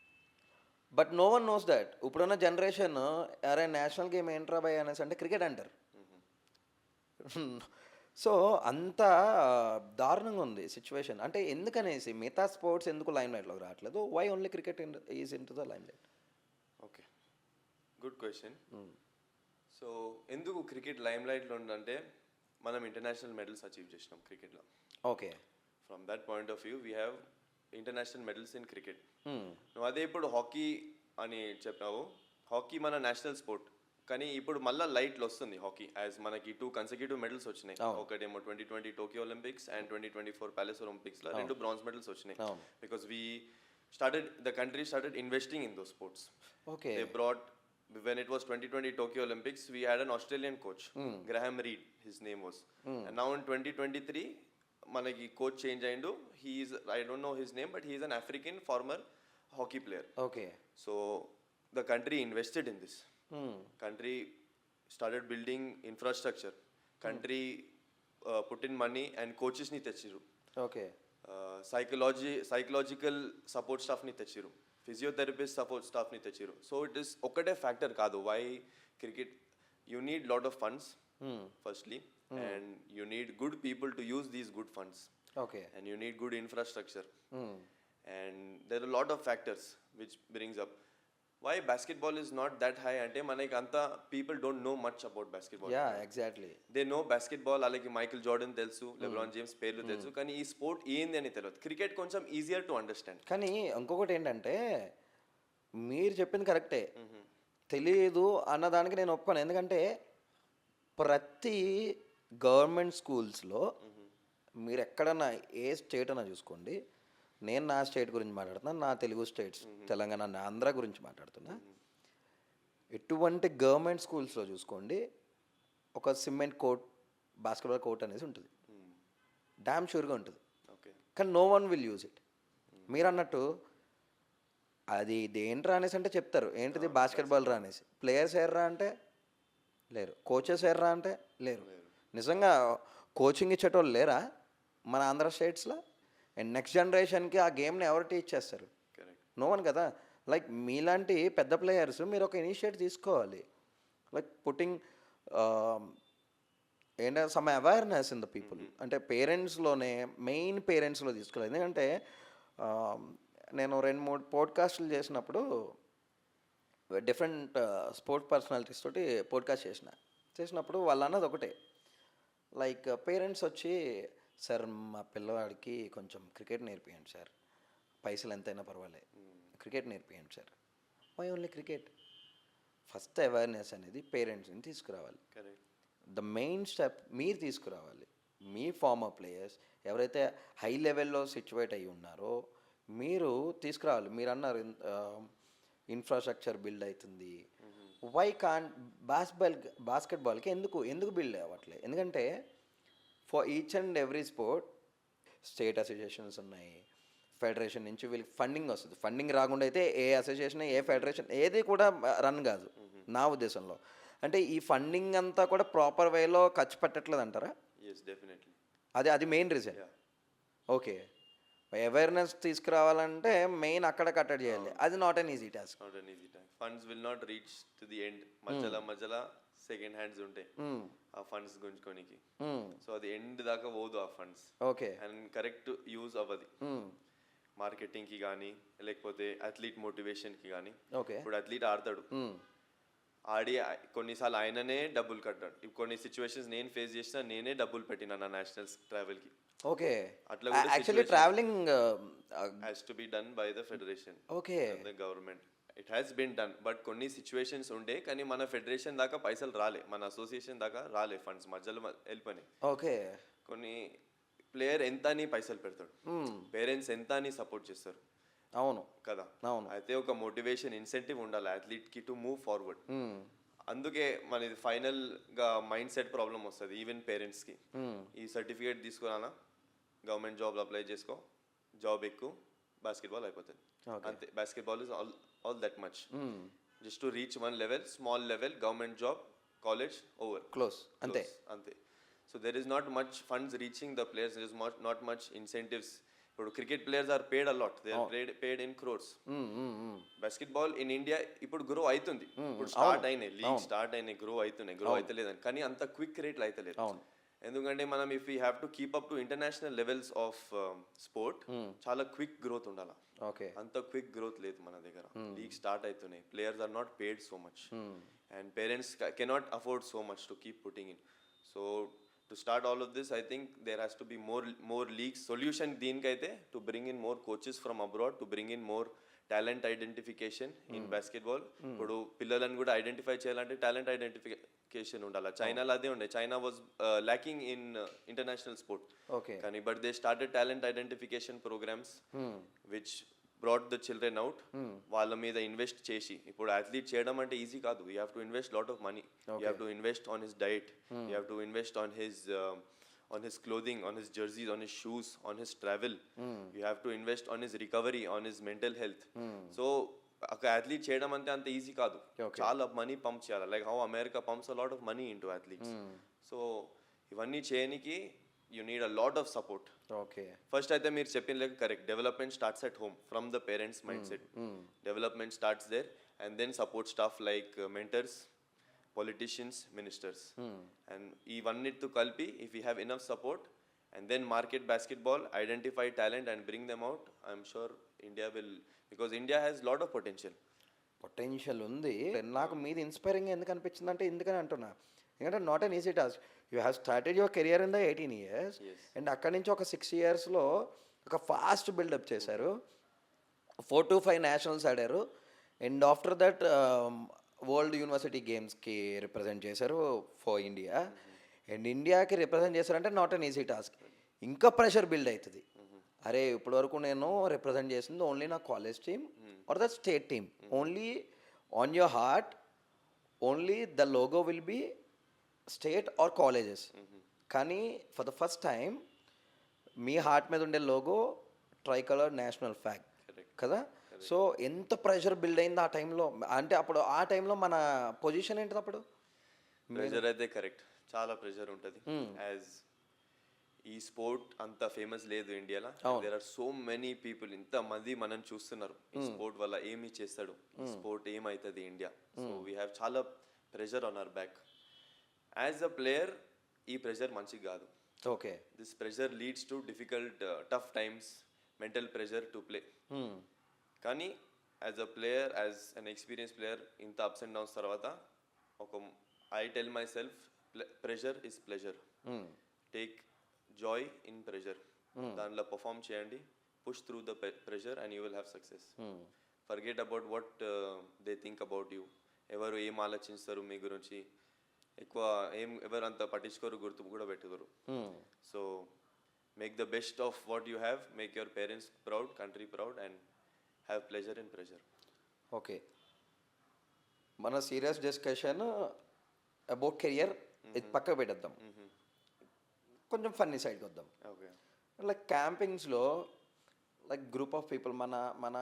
But no one knows that. ఇప్పుడున్న జనరేషన్ అరే నేషనల్ గేమ్ ఏంట్రా భయ్ అనేసి అంటే క్రికెట్ అంటారు. సో అంత దారుణంగా ఉంది సిచ్యువేషన్. అంటే ఎందుకనేసి మిగతా స్పోర్ట్స్ ఎందుకు లైమ్ లైట్లోకి రావట్లేదు? Why only cricket is into the limelight? Okay, good question. So ఎందుకు క్రికెట్ లైమ్ లైట్లో ఉందంటే మనం ఇంటర్నేషనల్ మెడల్స్ అచీవ్ చేసినాం క్రికెట్లో. Okay. From that point of view we have international medals in cricket. నువ్వు అదే ఇప్పుడు హాకీ అని చెప్పావు, హాకీ మన నేషనల్ స్పోర్ట్, కానీ ఇప్పుడు మళ్ళీ లైట్లు వస్తుంది హాకీ యాజ్ మనకి 2 కన్సెక్యూటివ్ మెడల్స్ వచ్చినాయి. ఒకటేమో 2020 టోక్యో ఒలింపిక్స్ అండ్ 2024 ప్యాలెస్ ఒలింపిక్స్లో 2 బ్రాంజ్ మెడల్స్ వచ్చినాయి. Because the country started investing in those sports. Okay. They brought, when it was 2020 Tokyo Olympics, we had an Australian coach, Graham Reed, his name was. And now in 2023, manaki coach change aయిండు. He is, I don't know his name, but he is an African former hockey player. Okay. So the country invested in this. Country started building infrastructure. Country put in money and coaches ni తెచ్చిరు. Okay. Psychological support స్టాఫ్ని తెచ్చిరు, physiotherapist support స్టాఫ్ని తెచ్చిరు. So it is ఒక్కటే factor కాదు why cricket. You need lot of funds firstly, and you need good people to use these good funds. Okay. And you need good infrastructure. And there are a lot of factors which brings up why basketball is not that high. అంటే మనకి అంతా people don't know much about basketball. Yeah, exactly. They know basketball, అలాగే Michael Jordan తెలుసు, LeBron James పేర్లు తెలుసు, కానీ ఈ sport ఏంది అని తెలియదు. క్రికెట్ కొంచెం ఈజియర్ టు అండర్స్టాండ్. కానీ ఇంకొకటి ఏంటంటే మీరు చెప్పింది కరెక్టే, తెలియదు అన్నదానికి నేను ఒప్పుకోను. ఎందుకంటే ప్రతి గవర్నమెంట్ స్కూల్స్లో మీరు ఎక్కడన్నా ఏ స్టేట్ అన్నా చూసుకోండి, నేను నా స్టేట్ గురించి మాట్లాడుతున్నా, నా తెలుగు స్టేట్స్ తెలంగాణ ఆంధ్ర గురించి మాట్లాడుతున్నా, ఎటువంటి గవర్నమెంట్ స్కూల్స్లో చూసుకోండి ఒక సిమెంట్ కోర్ట్, బాస్కెట్బాల్ కోర్ట్ అనేది ఉంటుంది, డ్యామ్ షూర్గా ఉంటుంది. ఓకే. కానీ no one will use it. మీరు అన్నట్టు అది ఇదేంట్రా అనేసి అంటే చెప్తారు, ఏంటిది బాస్కెట్బాల్ రా అనేసి. ప్లేయర్స్ ఎర్రా అంటే లేరు, కోచెస్ ఎర్రా అంటే లేరు. నిజంగా కోచింగ్ ఇచ్చేటోళ్ళు లేరా మన ఆంధ్ర స్టేట్స్లో? అండ్ నెక్స్ట్ జనరేషన్కి ఆ గేమ్ని ఎవరు టీచ్ చేస్తారు? నో వన్ కదా. లైక్ మీలాంటి పెద్ద ప్లేయర్స్ మీరు ఒక ఇనిషియేట్ తీసుకోవాలి, లైక్ పుట్టింగ్ ఏంటంటే some awareness in the people. అంటే పేరెంట్స్లోనే మెయిన్ పేరెంట్స్లో తీసుకోవాలి. ఎందుకంటే నేను 2-3 పోడ్కాస్టులు చేసినప్పుడు డిఫరెంట్ స్పోర్ట్స్ పర్సనాలిటీస్ తోటి పోడ్కాస్ట్ చేసినప్పుడు వాళ్ళు అన్నది ఒకటే, లైక్ పేరెంట్స్ వచ్చి సార్ మా పిల్లవాడికి కొంచెం క్రికెట్ నేర్పియండి సార్, పైసలు ఎంతైనా పర్వాలేదు, క్రికెట్ నేర్పియండి sir. Why only cricket? First awareness అనేది పేరెంట్స్ని తీసుకురావాలి. ద మెయిన్ స్టెప్ మీరు తీసుకురావాలి. మీ ఫార్మర్ ప్లేయర్స్ ఎవరైతే హై లెవెల్లో సిచ్యువేట్ అయ్యి ఉన్నారో మీరు తీసుకురావాలి. మీరు అన్నారు ఇన్ఫ్రాస్ట్రక్చర్ బిల్డ్ అవుతుంది, వై కాంట్ బాస్కెట్బాల్కి ఎందుకు బిల్డ్ అవ్వట్లేదు? ఎందుకంటే for each and every sport state associations ఉన్నాయి, ఫెడరేషన్ నుంచి వీళ్ళకి ఫండింగ్ వస్తుంది. ఫండింగ్ రాకుండా అయితే ఏ అసోసియేషన్, ఏ ఫెడరేషన్ ఏది కూడా రన్ కాదు నా ఉద్దేశంలో. అంటే ఈ ఫండింగ్ అంతా కూడా ప్రాపర్ వేలో ఖర్చు పెట్టట్లేదు అంటారా? అది మెయిన్ రీజన్. ఓకే. అవేర్నెస్ తీసుకురావాలంటే మెయిన్ అక్కడ కట్టడి చేయాలి. అది not an easy task. Funds will not reach to the end. మధ్యలో సెకండ్ హ్యాండ్స్ ఉంటాయి ఆ ఫండ్స్ గుంజుకోనికి. సో అది ఎండ్ దాకా పోదు ఆ funds. Okay. And correct use అవ్వదు మార్కెటింగ్ కి కానీ, లేకపోతే అథ్లీట్ మోటివేషన్ కి కానీ. ఇప్పుడు అథ్లీట్ ఆడతాడు, ఆడి కొన్నిసార్లు ఆయననే డబ్బులు కట్టాడు. కొన్ని సిచ్యువేషన్స్ నేను ఫేస్ చేసిన, నేనే డబ్బులు పెట్టినా నా నేషనల్స్ ట్రావెల్ కి. ఓకే. అట్లా actually travelling has to be done by the federation, okay, the government. It has been done, but కొన్ని సిచ్యువేషన్స్ ఉండే, కానీ మన ఫెడరేషన్ దాకా పైసలు రాలే, మన అసోసియేషన్ దాకా రాలే ఫండ్స్, మధ్యలో వెళ్ళిపోయి. ఓకే. కొన్ని ప్లేయర్ ఎంత అని పైసలు పెడతాడు, పేరెంట్స్ ఎంత అని సపోర్ట్ చేస్తారు. అవును కదా. అవును. అయితే ఒక మోటివేషన్ ఇన్సెంటివ్ ఉండాలి అథ్లీట్ కి టు మూవ్ ఫార్వర్డ్. అందుకే మనది ఫైనల్ గా మైండ్ సెట్ ప్రాబ్లం వస్తుంది ఈవెన్ పేరెంట్స్ కి. ఈ సర్టిఫికేట్ తీసుకురానా, గవర్నమెంట్ జాబ్ అప్లై చేసుకో, జాబ్ ఎక్కువ, బాస్కెట్బాల్ అయిపోతుంది అంతే. Basketball is all that much, just to reach one level, small level, government job, college, over, close, అంతే. So there is not much funds reaching the players, there is not much incentives. ఇప్పుడు cricket players are paid a lot, they are paid in crores. Basketball in India ఇప్పుడు grow అవుతుంది, ఇప్పుడు start అయినాయి league, start అయినాయి, grow అవుతలేదని, కానీ అంత quick రేట్లు అవుతలేదు. ఎందుకంటే మనం if you have to keep up to international levels of sport, చాలా క్విక్ గ్రోత్ ఉండాలి. ఓకే, అంత క్విక్ గ్రోత్ లేదు మన దగ్గర. లీగ్ స్టార్ట్ అవుతున్నాయి, players are not paid so much, and parents cannot afford so much to keep putting in. So to start all of this, I think there has to be more leagues. Solution దీనికైతే to bring in more coaches from abroad, to bring in more talent identification in basketball. ఇప్పుడు పిల్లలను కూడా identify చేయాలంటే talent identification ఉండాలి. చైనాలో అదే ఉండే, China was lacking in international sport. Okay, కానీ but they started talent identification programs which brought the children out. వాళ్ళ మీద ఇన్వెస్ట్ చేసి, ఇప్పుడు అథ్లీట్ చేయడం అంటే ఈజీ కాదు. You have to invest lot of money, you have to invest on his diet, you have to invest on his clothing, on his jerseys, on his shoes, on his travel. You have to invest on his recovery, on his mental health. So ఒక athlete చేయడం అంటే అంత easy కాదు, చాలా money pump చేయాలి. Like how America pumps a lot of money into athletes. So ఇవన్నీ చేయడానికి you need a lot of support. Okay, first అయితే మీరు చెప్పిన లేక correct, development starts at home from the parents mindset. Development starts there, and then support staff like mentors, politicians, ministers, and ఇవన్నిటితో కలిపి if you have enough support and then market basketball, identify talent and bring them out, I'm sure India will, because India has lot of potential ఉంది. నాకు మీది inspiring ఎందుకు అనిపించింది అంటే, ఎందుకని అంటున్నా, ఎందుకంటే not an easy task. You have started your career in the 18 years, and అక్కడి నుంచి ఒక 6 yearsలో ఒక ఫాస్ట్ బిల్డప్ చేశారు. 4 to 5 నేషనల్స్ ఆడారు, అండ్ ఆఫ్టర్ దట్ వరల్డ్ యూనివర్సిటీ గేమ్స్కి రిప్రజెంట్ చేశారు ఫర్ ఇండియా. అండ్ ఇండియాకి రిప్రజెంట్ చేశారంటే నాట్ అన్ ఈజీ టాస్క్. ఇంకా ప్రెషర్ బిల్డ్ అవుతుంది. అరే ఇప్పటి వరకు నేను రిప్రజెంట్ చేసింది ఓన్లీ నా college team or the state team, only on your heart only the logo will be state or colleges. కానీ ఫర్ ద ఫస్ట్ టైం మీ హార్ట్ మీద ఉండే logo tricolour national flag కదా. సో ఎంత ప్రెషర్ బిల్డ్ అయింది ఆ టైంలో, అంటే అప్పుడు ఆ టైంలో మన పొజిషన్ ఏంటిది అప్పుడు? ప్రెషర్ అయితే కరెక్ట్, చాలా ప్రెషర్ ఉంటుంది. యాజ్ ఈ స్పోర్ట్ అంత ఫేమస్ లేదు ఇండియాలో. There are so many people, ఇంతమంది మనం చూస్తున్నారు ఈ స్పోర్ట్ వల్ల ఏమి చేస్తాడు, ఈ స్పోర్ట్ ఏమవుతుంది ఇండియా. సో వీ హ్యావ్ చాలా pressure on our back. As a player ఈ ప్రెషర్ మంచిగా కాదు. Okay, this pressure leads to difficult tough times, mental pressure to play. కానీ as a player, as an experience player, ఇంత ups and downs తర్వాత ఒక I tell myself pressure is pleasure. Take joy in pressure, దానిలో perform చేయండి, push through the pressure and you will have success. Forget about what they think about you. ఎవరు ఏం ఆలోచిస్తారు మీ గురించి, ఎక్కువ ఎవరు అంత పట్టించుకోరు, గుర్తు కూడా పెట్టుకోరు. So make the best of what you have, make your parents proud, country proud, and have pleasure in pressure. Okay, మన సీరియస్ డిస్కషన్ అబౌట్ కెరియర్ ఇది పక్క పెట్టేద్దాం, కొంచెం ఫన్నీ సైడ్కి వద్దాం. ఓకే, లైక్ క్యాంపింగ్స్లో లైక్ గ్రూప్ ఆఫ్ పీపుల్, మన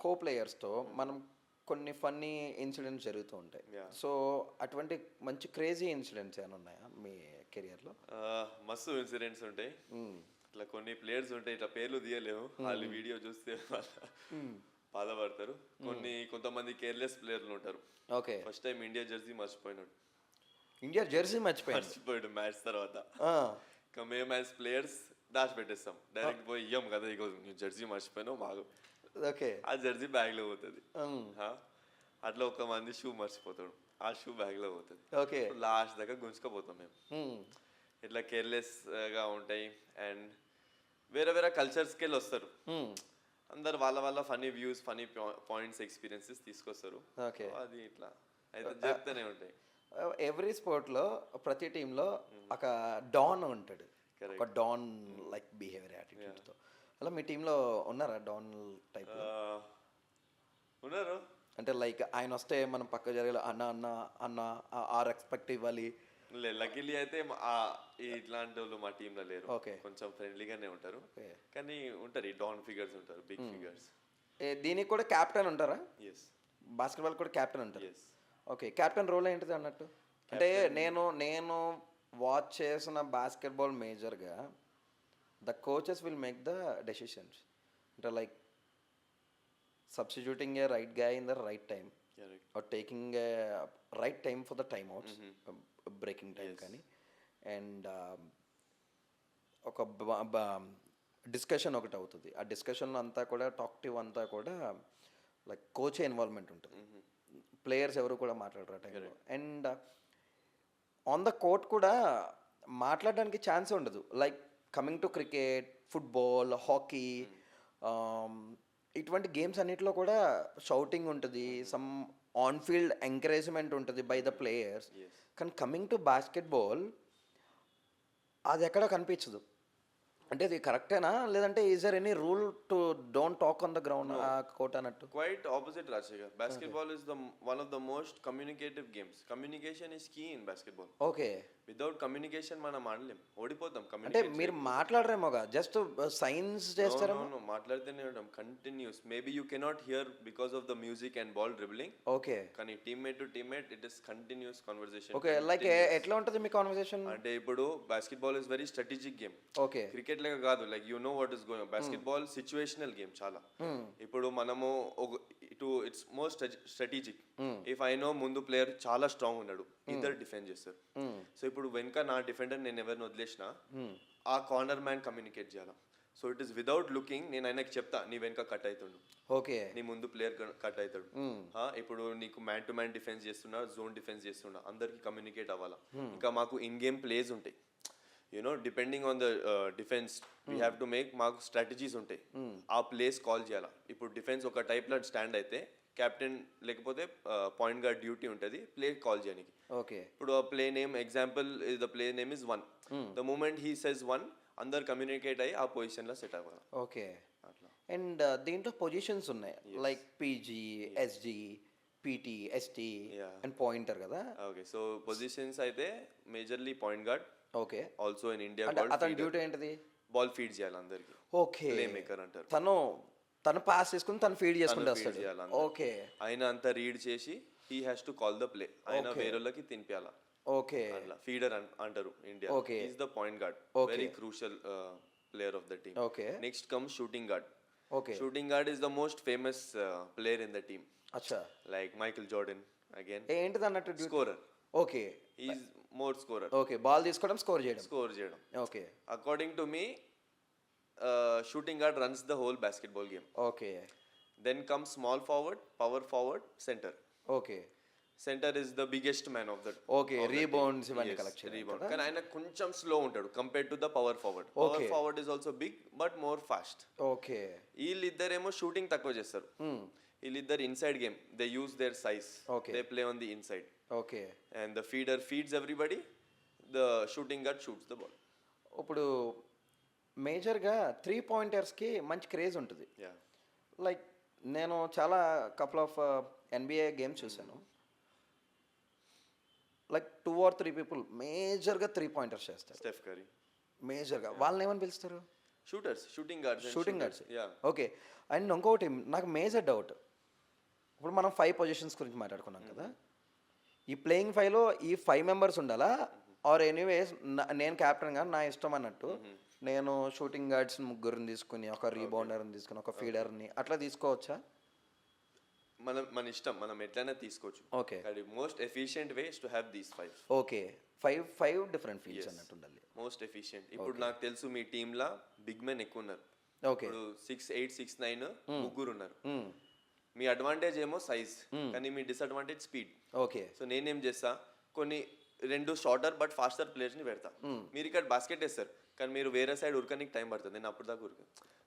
కో ప్లేయర్స్తో మనం కొన్ని ఫన్నీ ఇన్సిడెంట్స్ జరుగుతూ ఉంటాయి. సో అటువంటి మంచి క్రేజీ ఇన్సిడెంట్స్ ఏమైనా ఉన్నాయా మీ కెరియర్లో? మస్తు ఇన్సిడెంట్స్ ఉంటాయి. ఇట్లా కొన్ని ప్లేయర్స్ ఉంటాయి, ఇట్లా పేర్లు తీయలేము, వాళ్ళు వీడియో చూస్తే బాధపడతారు. కొంతమంది కేర్లెస్ ప్లేయర్లు ఉంటారు. Okay, first time India jersey మర్చిపోయినాడు, ఇండియా జెర్సీ మర్చిపోయాడు మ్యాచ్ తర్వాత. ఇంకా మేము యాజ్ ప్లేయర్స్ దాచి పెట్టేస్తాం, డైరెక్ట్ పోయి ఇయ్యం కదా, ఇగో జెర్సీ మర్చిపోయినావు మాకు, ఓకే, ఆ జెర్సీ బ్యాగ్లో పోతుంది. అట్లా ఒక మంది షూ మర్చిపోతాడు, ఆ షూ బ్యాగ్లో పోతుంది. ఓకే, లాస్ట్ దాకా గుంజుకపోతాం మేము. ఇట్లా కేర్లెస్గా ఉంటాయి. అండ్ వేరే వేరే కల్చర్స్కి వెళ్ళి వస్తారు అందరు, వాళ్ళ funny views, funny points, experiences తీసుకొస్తారు. ఓకే, అది ఇట్లా అయితే చెప్తూనే ఉంటాయి. ఎవ్రీ స్పోర్ట్లో ప్రతి టీంలో ఒక డాన్ ఉంటాడు, ఒక డాన్ లైక్ బిహేవియర్ యాటిట్యూడ్తో. అలా మీ టీంలో ఉన్నారా డాన్ టైప్? ఉన్నారు, అంటే లైక్ ఆయన వస్తే మనం పక్క జరగాలి, అన్న అన్న అన్న ఆ రెస్పెక్ట్ ఇవ్వాలి. లక్కీలీ అయితే ఇట్లాంటి వాళ్ళు మా టీంలో లేరు. ఓకే, కొంచెం ఫ్రెండ్లీగానే ఉంటారు, కానీ ఉంటారు ఈ డాన్ ఫిగర్స్ ఉంటారు, బిగ్ ఫిగర్స్. దీనికి కూడా క్యాప్టెన్ ఉంటారా? ఎస్, బాస్కెట్బాల్ కూడా క్యాప్టెన్ ఉంటారు. ఎస్. ఓకే, క్యాప్టెన్ రోల్ ఏంటిది అన్నట్టు? అంటే నేను వాచ్ చేసిన బాస్కెట్బాల్ మేజర్గా the coaches will make the decisions, అంటే like substituting a right guy in the right time Correct. or taking a right time for the timeouts, breaking time కానీ and ఒక discussion ఒకటి అవుతుంది. ఆ డిస్కషన్ అంతా కూడా టాక్టివ్ అంతా కూడా లైక్ కోచ్ ఇన్వాల్వ్మెంట్ ఉంటుంది, ప్లేయర్స్ ఎవరు కూడా మాట్లాడరు ఆ టైంలో. అండ్ ఆన్ ద కోర్ట్ కూడా మాట్లాడడానికి ఛాన్సే ఉండదు. Like coming to cricket, football, hockey, ఇటువంటి గేమ్స్ అన్నిటిలో కూడా షౌటింగ్ ఉంటుంది, సమ్ ఆన్ ఫీల్డ్ ఎంకరేజ్మెంట్ ఉంటుంది బై ద ప్లేయర్స్. కానీ కమింగ్ టు బాస్కెట్బాల్ అది ఎక్కడ కనిపించదు. అంటే ఇది కరెక్టేనా, లేదంటే is there any rule to don't talk on the ground ఆ కోర్ట్ అన్నట్టు? Quite opposite, Rajshekar. Basketball is one of the most communicative games. Communication is key in basketball. Okay, Without communication మనం ఆడలేం, ఓడిపోతాం. అంటే Communicate మీరు మాట్లాడరేమోగా, just signs చేస్తారా? no, మాట్లాడితేనే ఉంటాం continuous. Maybe you cannot hear because of the music and ball dribbling, okay కానీ teammate to teammate it is continuous conversation. Okay, like ఎట్లా ఉంటుంది మీ కాన్వర్సేషన్? అంటే ఇప్పుడు basketball is very strategic game. Okay, cricket లాగా కాదు, like you know what is going. Basketball situational game చాలా. ఇప్పుడు మనము it's more strategic. If I know ముందు ప్లేయర్ చాలా స్ట్రాంగ్ ఉన్నాడు, ఇద్దరు డిఫెండ్ చేస్తారు. సో ఇప్పుడు వెనక నా డిఫెండర్ నేను ఎవరిని వదిలేసిన ఆ కార్నర్ మ్యాన్ కమ్యూనికేట్ చేయాలి. So it is without looking, నేను ఆయనకి చెప్తా నీ వెనక కట్ అవుతాడు, ఓకే నీ ముందు ప్లేయర్ కట్ అవుతాడు. ఇప్పుడు నీకు మ్యాన్ టు మ్యాన్ డిఫెన్స్ చేస్తున్నా, జోన్ డిఫెన్స్ చేస్తున్నా, అందరికి కమ్యూనికేట్ అవ్వాలా. ఇంకా మాకు ఇన్ గేమ్ ప్లేస్ ఉంటాయి, you know depending on the defence we have to make, మాకు స్ట్రాటజీస్ ఉంటాయి. ఆ ప్లేస్ కాల్ చేయాలా. ఇప్పుడు డిఫెన్స్ ఒక టైప్లో స్టాండ్ అయితే కెప్టెన్ లేకపోతే పాయింట్ గార్డ్ డ్యూటీ ఉంటుంది ప్లే కాల్ చేయడానికి. ఓకే, ఇప్పుడు ఆ play name example the play name is 1. The moment he says 1 అందరు కమ్యూనికేట్ అయ్యి ఆ పొజిషన్లో సెట్ అవ్వాలి. ఓకే, అట్లా. అండ్ దీంట్లో పొజిషన్స్ ఉన్నాయి, like PG, SG, PT, ST and pointer కదా? ఓకే, సో పొజిషన్స్ అయితే majorly point guard. Okay, also in India అతని డ్యూటీ ఏంటిది? బాల్ ఫీడ్ చేయాలి అందరికి. ఓకే, ప్లే మేకర్ అంటారు. తను పాస్ చేసుకుని తను ఫీడ్ చేసుకుంటూ feed వస్తాడు. చేయాలి ఓకే, ఆయన అంతా రీడ్ చేసి he has to call the play, ఆయన వేరేళ్ళకి తినిపించాలా. ఓకే, అట్లా ఫీడర్ అంటారు India. Okay. Is the point guard, very crucial player of the team. Okay, next comes shooting guard. Okay, shooting guard is the most famous player in the team, అచ్చా, like Michael Jordan again. ఏంటిది అన్నట్టు duty? Scorer. Okay, is more scorer. Okay, ball తీసుకోవడం, score చేయడం. Score చేయడం. Okay, according to me shooting gourd runs the whole basketball game. Okay, then comes small forward, power forward, centre. Okay, centre is the biggest man of the. Okay, rebounds ఇవన్నీ collect rebound, కానీ ఆయన కొంచెం slow ఉంటాడు compare to the power forward. Power forward is also big but more fast. Okay, వీళ్ళిద్దరేమో shooting తక్కువ చేస్తారు. వీళ్ళిద్దరు inside game, they use their size, they play on the inside. Okay, and the feeder feeds everybody, the shooting gourd shoots the ball. ఇప్పుడు మేజర్గా 3 పాయింటర్స్కి మంచి craze ఉంటుంది. Yeah, like నేను చాలా కపుల్ ఆఫ్ NBA గేమ్స్ చూశాను. లైక్ 2 or 3 పీపుల్ మేజర్గా 3 pointers చేస్తారు. Steph curry మేజర్గా వాళ్ళని ఏమని పిలుస్తారు? Shooters, shooting guards. Shooting guards. Yeah, okay, and ఇంకొకటి నాకు మేజర్ డౌట్, ఇప్పుడు మనం 5 పొజిషన్స్ గురించి మాట్లాడుకున్నాం కదా, ఈ ప్లేయింగ్ 5లో ఈ 5 మెంబర్స్ ఉండాలా, ఆర్ ఎనీవేస్ నేను క్యాప్టెన్గా నా ఇష్టం అన్నట్టు నేను షూటింగ్ గార్డ్స్ ముగ్గురిని తీసుకుని, ఒక రీబౌండర్ని తీసుకుని, ఒక ఫీడర్ని అట్లా తీసుకోవచ్చా? మన ఇష్టం, మనం ఎట్లయినా తీసుకోవచ్చు. ఓకే, కానీ most efficient way to have these 5. Okay, 5 different fields అన్నట్టు ఉండాలి. Most efficient. ఇప్పుడు నాకు తెలుసు మీ టీంలో బిగ్ మెన్ ఎక్కువ ఉన్నారు. ఓకే, ఇప్పుడు 6'8", 6'9" ముగ్గురు ఉన్నారు. మీ అడ్వాంటేజ్ ఏమో సైజ్, కానీ మీ డిసడ్వాంటేజ్ స్పీడ్. ఓకే, సో నేనేం చేస్తా, కొన్ని 2 షార్టర్ బట్ ఫాస్టర్ ప్లేయర్స్ని పెడతా. మీరు ఇక్కడ బాస్కెట్ వేస్తారు, కానీ మీరు వేరే సైడ్ ఉరకనికి టైం పడుతుంది, నేను అప్పుడు దాకా ఉరక.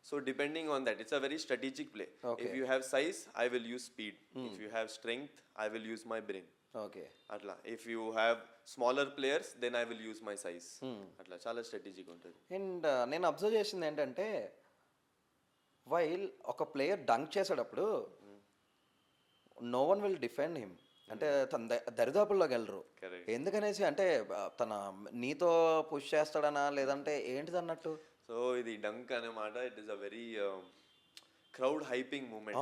So depending on that it's a very strategic play. If you have size I will use speed, if you have strength I will use my brain. Okay, అట్లా if you have smaller players then I will use my size. అట్లా చాలా strategic ఉంటుంది. And నేను observe చేసింది ఏంటంటే, while ఒక player dunk చేసేటప్పుడు no one will defend him, అంటే తన దరిదాపుల్లోకి వెళ్ళరు. ఎందుకనేసి అంటే తన నీతో పుష్ చేస్తాడనా, లేదంటే ఏంటిది అన్నట్టు? సో ఇది డంక్ అనే మాట it is a very crowd hyping moment.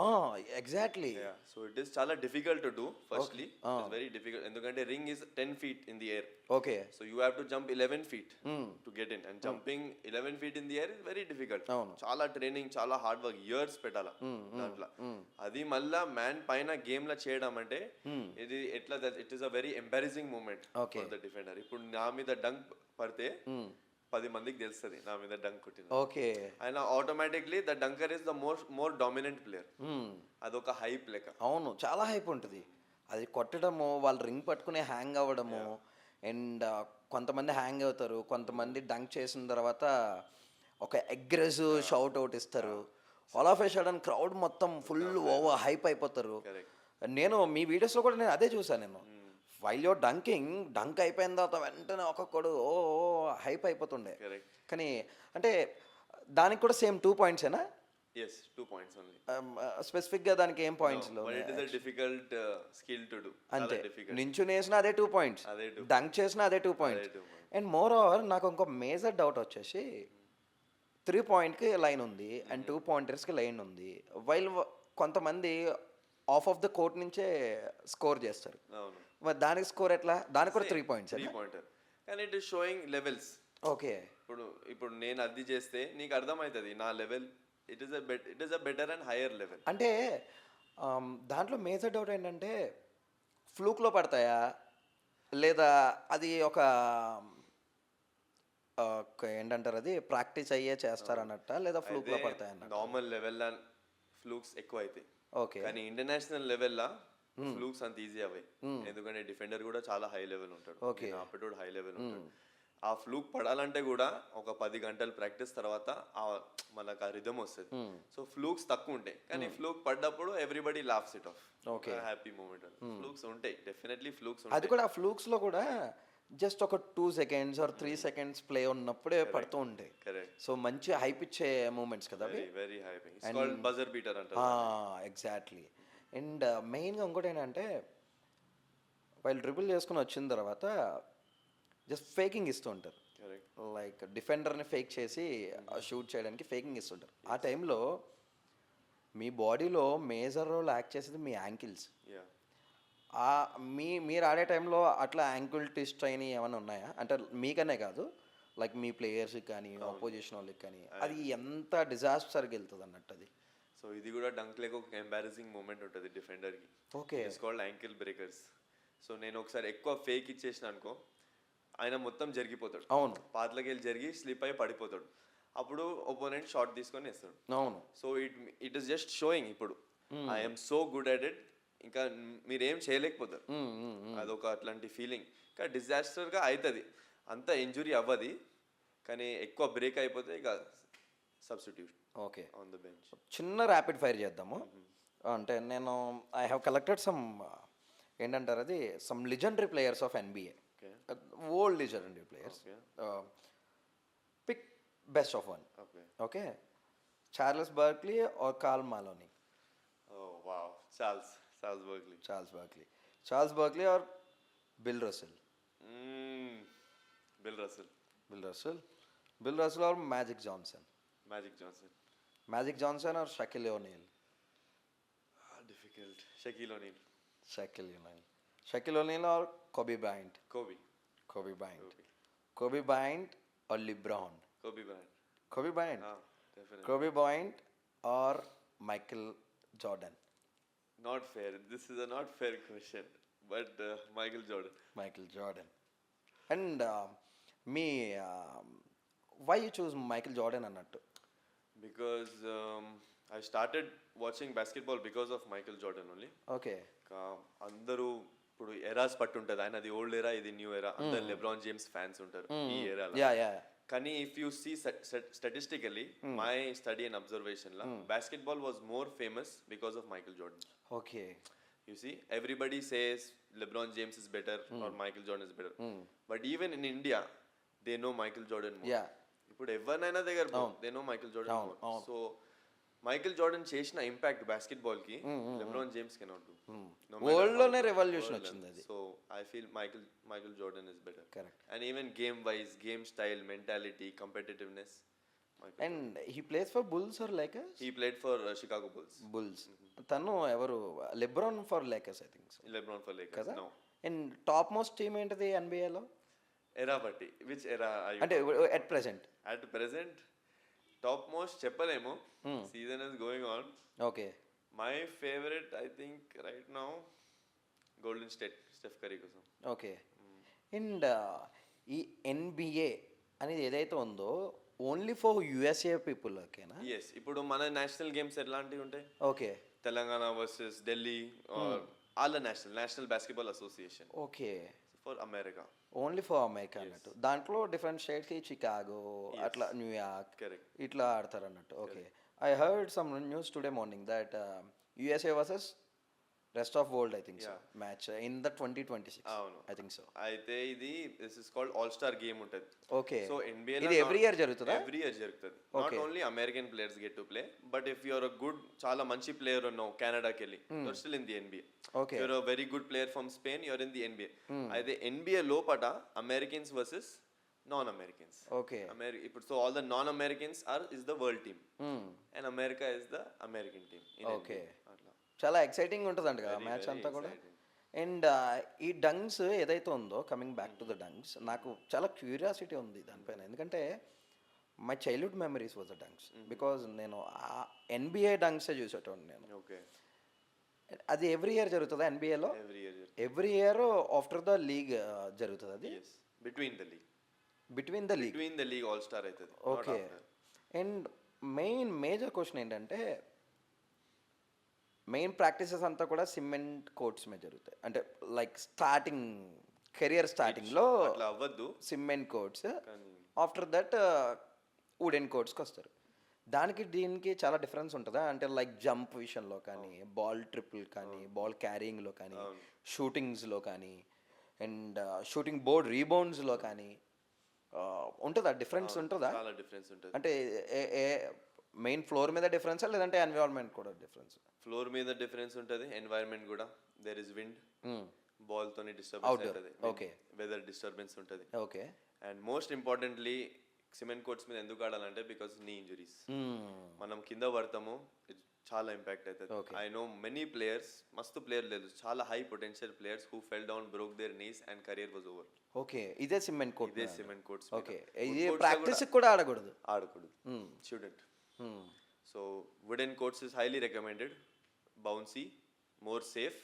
Exactly. So it is చాలా difficult to do firstly. It's very difficult ఎందుకంటే ring is 10 feet in the air. Okay. So you have to jump 11 feet to get in, and jumping 11 feet in the air is very difficult. చాలా training, చాలా hard work, years పెట్టాలా దాంట్లో. అది మళ్ళా man పైన game లా చేయడం అంటే ఇది ఎట్లా, it is a very embarrassing moment for the defender. ఇప్పుడు నా మీద డంక్ పడితే 10 మందికి తెలుస్తుంది నా మీద డంక్ కొట్టిన. ఓకే. ఆయన automatically the dunker is the more dominant player. అదొక హైప్ లెక్క. అవును, చాలా హైప్ ఉంటుంది. అది కొట్టడము, వాళ్ళు రింగ్ పట్టుకునే హ్యాంగ్ అవ్వడము, అండ్ కొంతమంది హ్యాంగ్ అవుతారు, కొంతమంది డంక్ చేసిన తర్వాత ఒక అగ్రెసివ్ షౌట్ అవుట్ ఇస్తారు. All of A sudden crowd మొత్తం ఫుల్ ఓవర్ హైప్ అయిపోతారు. నేను మీ వీడియోస్లో కూడా నేను అదే చూసాను. నేను వైల్ యూర్ డంక్ అయిపోయిన తర్వాత వెంటనే ఒక్కొక్కడు ఓ హైప్ అయిపోతుండే. కానీ అంటే దానికి కూడా సేమ్ 2 points ఏనా? yes, 2 points only. స్పెసిఫిక్గా దానికి ఏం points? But it is a difficult skill to do. అంతే, నించుని వేసినా అదే 2 points, డంక్ చేసినా అదే 2 points. అండ్ మోర్ ఓవర్ నాకు ఇంకో మేజర్ డౌట్ వచ్చేసి 3 pointకి లైన్ ఉంది అండ్ 2 pointersకి లైన్ ఉంది. వైల్ కొంతమంది ఆఫ్ ద కోర్ట్ నుంచే స్కోర్ చేస్తారు. మరి దానికి స్కోర్ ఎట్లా? దానికి కూడా 3 points. 3 pointer. కానీ it is showing levels. Okay. ఇప్పుడు నేను అది చేస్తే నీకు అర్థమవుతుంది నా level. It is a better and higher level. అంటే దాంట్లో మేజర్ డౌట్ ఏంటంటే ఫ్లూక్లో పడతాయా లేదా అది ఒక ఏంటంటారు, అది ప్రాక్టీస్ అయ్యే చేస్తారన్నట్ట, లేదా ఫ్లూక్లో పడతాయి అన్నట్టు? నార్మల్ లెవెల్ ఫ్లూక్స్ ఎక్కువ అవుతాయి. ఓకే. కానీ ఇంటర్నేషనల్ లెవెల్లా ఫ్లూక్స్ అంత ఈజీ అవ్వాయి. ఎందుకంటే డిఫెండర్ కూడా చాలా హై లెవెల్ ఉంటాడు, ఆపరేటర్ హై లెవెల్ ఉంటాడు. ఆ ఫ్లూక్ పడాలంటే కూడా ఒక 10 గంటలు ప్రాక్టీస్ తర్వాత మనకు ఆ రిథమ్ వస్తుంది. సో ఫ్లూక్స్ తక్కువ ఉంటాయి, కానీ ఫ్లూక్ పడ్డప్పుడు everybody laughs it off. Okay, happy moment. Flukes ఉంటాయి, డెఫినెట్లీ ఫ్లూక్స్ ఉంటాయి. అది కూడా ఆ ఫ్లూక్స్లో కూడా జస్ట్ ఒక 2 seconds ఆర్ 3 seconds ప్లే ఉన్నప్పుడే పడుతూ ఉంటాయి. సో మంచి హైప్ ఇచ్చే మూమెంట్స్ కదా అవి. Very hyping. It's called buzzer beater అంటారు. ఎగ్జాక్ట్లీ. అండ్ మెయిన్గా ఇంకోటి ఏంటంటే వాళ్ళు డ్రిబుల్ చేసుకుని వచ్చిన తర్వాత జస్ట్ ఫేకింగ్ ఇస్తూ ఉంటారు. లైక్ డిఫెండర్ని ఫేక్ చేసి షూట్ చేయడానికి ఫేకింగ్ ఇస్తుంటారు. ఆ టైంలో మీ బాడీలో మేజర్ రోల్ యాక్ట్ చేసేది మీ యాంకిల్స్. మీరు ఆడే టైంలో అట్లా యాంకిల్ ట్విస్ట్ అయినవి ఏమైనా ఉన్నాయా? అంటే మీకనే కాదు, లైక్ మీ ప్లేయర్స్కి కానీ ఆపోజిషన్ వాళ్ళకి కానీ అది ఎంత డిజాస్టర్కి వెళ్తుంది అన్నట్టు అది. సో ఇది కూడా డంక్ లేక ఒక ఎంబారసింగ్ మూమెంట్ ఉంటుంది డిఫెండర్కి. Okay. It's called ankle breakers. So నేను ఒకసారి ఎక్కువ ఫేక్ ఇచ్చేసిన అనుకో, ఆయన మొత్తం జరిగిపోతాడు. అవును, పాతలకి వెళ్ళి జరిగి స్లిప్ అయి పడిపోతాడు. అప్పుడు ఒపోనెంట్ షాట్ తీసుకొని వేస్తాడు. అవును. So it is just showing ఇప్పుడు I'm so good at it, ఇంకా మీరేం చేయలేకపోతారు. అదొక అట్లాంటి ఫీలింగ్. ఇంకా డిజాస్టర్గా అవుతుంది. అంత ఇంజురీ అవ్వదు, కానీ ఎక్కువ బ్రేక్ అయిపోతే ఇక substitute. Okay. On the bench. చిన్న ర్యాపిడ్ ఫైర్ చేద్దాము. అంటే నేను ఐ హ్యావ్ కలెక్టెడ్ సమ్ ఏంటంటారు అది, some legendary players of NBA. Old legendary players. Pick best of one. Okay. Charles Barkley or Karl Malone? Charles Barkley or Bill Russell? Bill Russell or Magic Johnson? Magic Johnson or Shaquille O'Neal? Difficult. Shaquille O'Neal or Kobe Bryant? Kobe Bryant or LeBron? Kobe Bryant or Michael Jordan? Not fair. This is a not fair question. But Michael Jordan. And why you choose Michael Jordan అన్నట్టు? Because I started watching basketball because of Michael Jordan only. Okay. అందరూ ఇప్పుడు eras పట్టు ఉంటుంది. ఆయన అది old ఎరా, ఇది new era. అందరు లెబ్రాన్ జేమ్స్ ఫ్యాన్స్ ఉంటారు ఈ ఎరాలో. కానీ if you see statistically my study and observation లా basketball was more famous because of Michael Jordan. Okay. You see, everybody says LeBron James is better or Michael Jordan is better. But even in India, they know Michael Jordan more. ఇప్పుడు ఎవరినైనా దగ్గర they know Michael Jordan more. So Michael Jordan చేసిన impact basketball కి LeBron James cannot do. World లోనే revolution వచ్చింది అది. So I feel Michael Jordan is better. Correct. And even game wise, game style, mentality, competitiveness, and he plays for Bulls or Lakers? He played for Chicago Bulls. Bulls. తను ఎవరు? LeBron for Lakers I think so. LeBron for Lakers. కదా? No. And top most team ఏంటిది ఎన్బిఏలో? Era బట్టి which ఎరా అంటే at present. At present top most చెప్పలేము. Season is going on. Okay. My favourite I think right now Golden State, Steph Curry కోసం. Okay. And ఈ NBA అనేది ఏదైతే ఉందో ఓన్లీ ఫర్ యుఎస్ఏ పీపుల్ ఓకేనా? ఎస్, ఇప్పుడు మన నేషనల్ గేమ్స్ ఎట్లాంటివి ఉంటాయి? Okay. Telangana versus Delhi, all national basketball association okay. For America. Only for America అన్నట్టు. దాంట్లో డిఫరెంట్ స్టేట్స్కి చికాగో అట్లా న్యూయార్క్ కరెక్ట్. ఇట్లా ఆడతారు అన్నట్టు. Okay. I heard some news today morning that USA versus rest of world I think so match in the 2026 అవును, I think so. అయితే ఇది this is called all star game ఉంటుంది. Okay. So NBA ఇది every year జరుగుతుందా? Every year జరుగుతుంది. Not only American players get to play, but if you're a good, చాలా మంచి ప్లేయర్ ఉన్నావు కెనడాకి వెళ్ళి, you're still in the NBA. Okay. You're a very good player from Spain, you're in the NBA. అయితే NBA లోపట Americans versus non Americans. Okay. ఇప్పుడు so all the non Americans are is the world team and America is the American team. Okay. చాలా exciting ఉంటుందంట కదా match అంతా కూడా. And ఈ dunks ఏదైతే ఉందో, coming back to the dunks, నాకు చాలా క్యూరియాసిటీ ఉంది దానిపైన. ఎందుకంటే my childhood memories was the dunks, because నేను ఎన్బిఏ డంగ్సే చూసేటోండి నేను. ఓకే. అది ఎవ్రీ ఇయర్ జరుగుతుందా ఎన్బిఏలో? Every year after the league జరుగుతుంది అది? Between the league. Between the league all star అవుతుంది. ఓకే. అండ్ మేజర్ క్వశ్చన్ ఏంటంటే, మెయిన్ ప్రాక్టీసెస్ అంతా కూడా సిమెంట్ కోర్ట్స్ మీద జరుగుతాయి. అంటే లైక్ స్టార్టింగ్ కెరియర్ స్టార్టింగ్లో అట్లా అవ్వద్దు, cement courts, after that wooden కోర్ట్స్కి వస్తారు. దానికి దీనికి చాలా డిఫరెన్స్ ఉంటుందా? అంటే లైక్ జంప్ విషయంలో కానీ, బాల్ ట్రిపుల్ కానీ, బాల్ క్యారింగ్లో కానీ, షూటింగ్స్లో కానీ, అండ్ షూటింగ్ బోర్డ్ రీబౌండ్స్లో కానీ ఉంటుందా? డిఫరెన్స్ ఉంటుందా? చాలా డిఫరెన్స్ ఉంటుంది. అంటే మెయిన్ ఫ్లోర్ మీద డిఫరెన్సా లేదంటే ఎన్విరాన్మెంట్ కూడా డిఫరెన్స్? ఫ్లోర్ మీద డిఫరెన్స్ ఉంటుంది, ఎన్వైరన్మెంట్ కూడా. దేర్ ఇస్ విండ్, బాల్ తోని డిస్టర్బెన్స్ Outdoor. ఉంటుంది. Okay. వెదర్ డిస్టర్బెన్స్ ఉంటుంది. Okay. And most importantly cement courts మీద ఎందుకు ఆడాలంటే బికాస్ నీ ఇంజురీస్. మనం కింద పడతాము, చాలా ఇంపాక్ట్ అవుతుంది. ఐ నో మెనీ ప్లేయర్స్, మస్తు ప్లేయర్ లేదు, చాలా high potential players who fell down, broke their knees and career was over. Okay. ఇదే సిమెంట్ కోర్ట్? ఇదే సిమెంట్ కోర్ట్స్. ఓకే. ఇది ప్రాక్టీస్ కూడా ఆడకూడదు? ఆడకూడదు, shouldn't. So wooden courts is highly recommended, bouncy, more safe.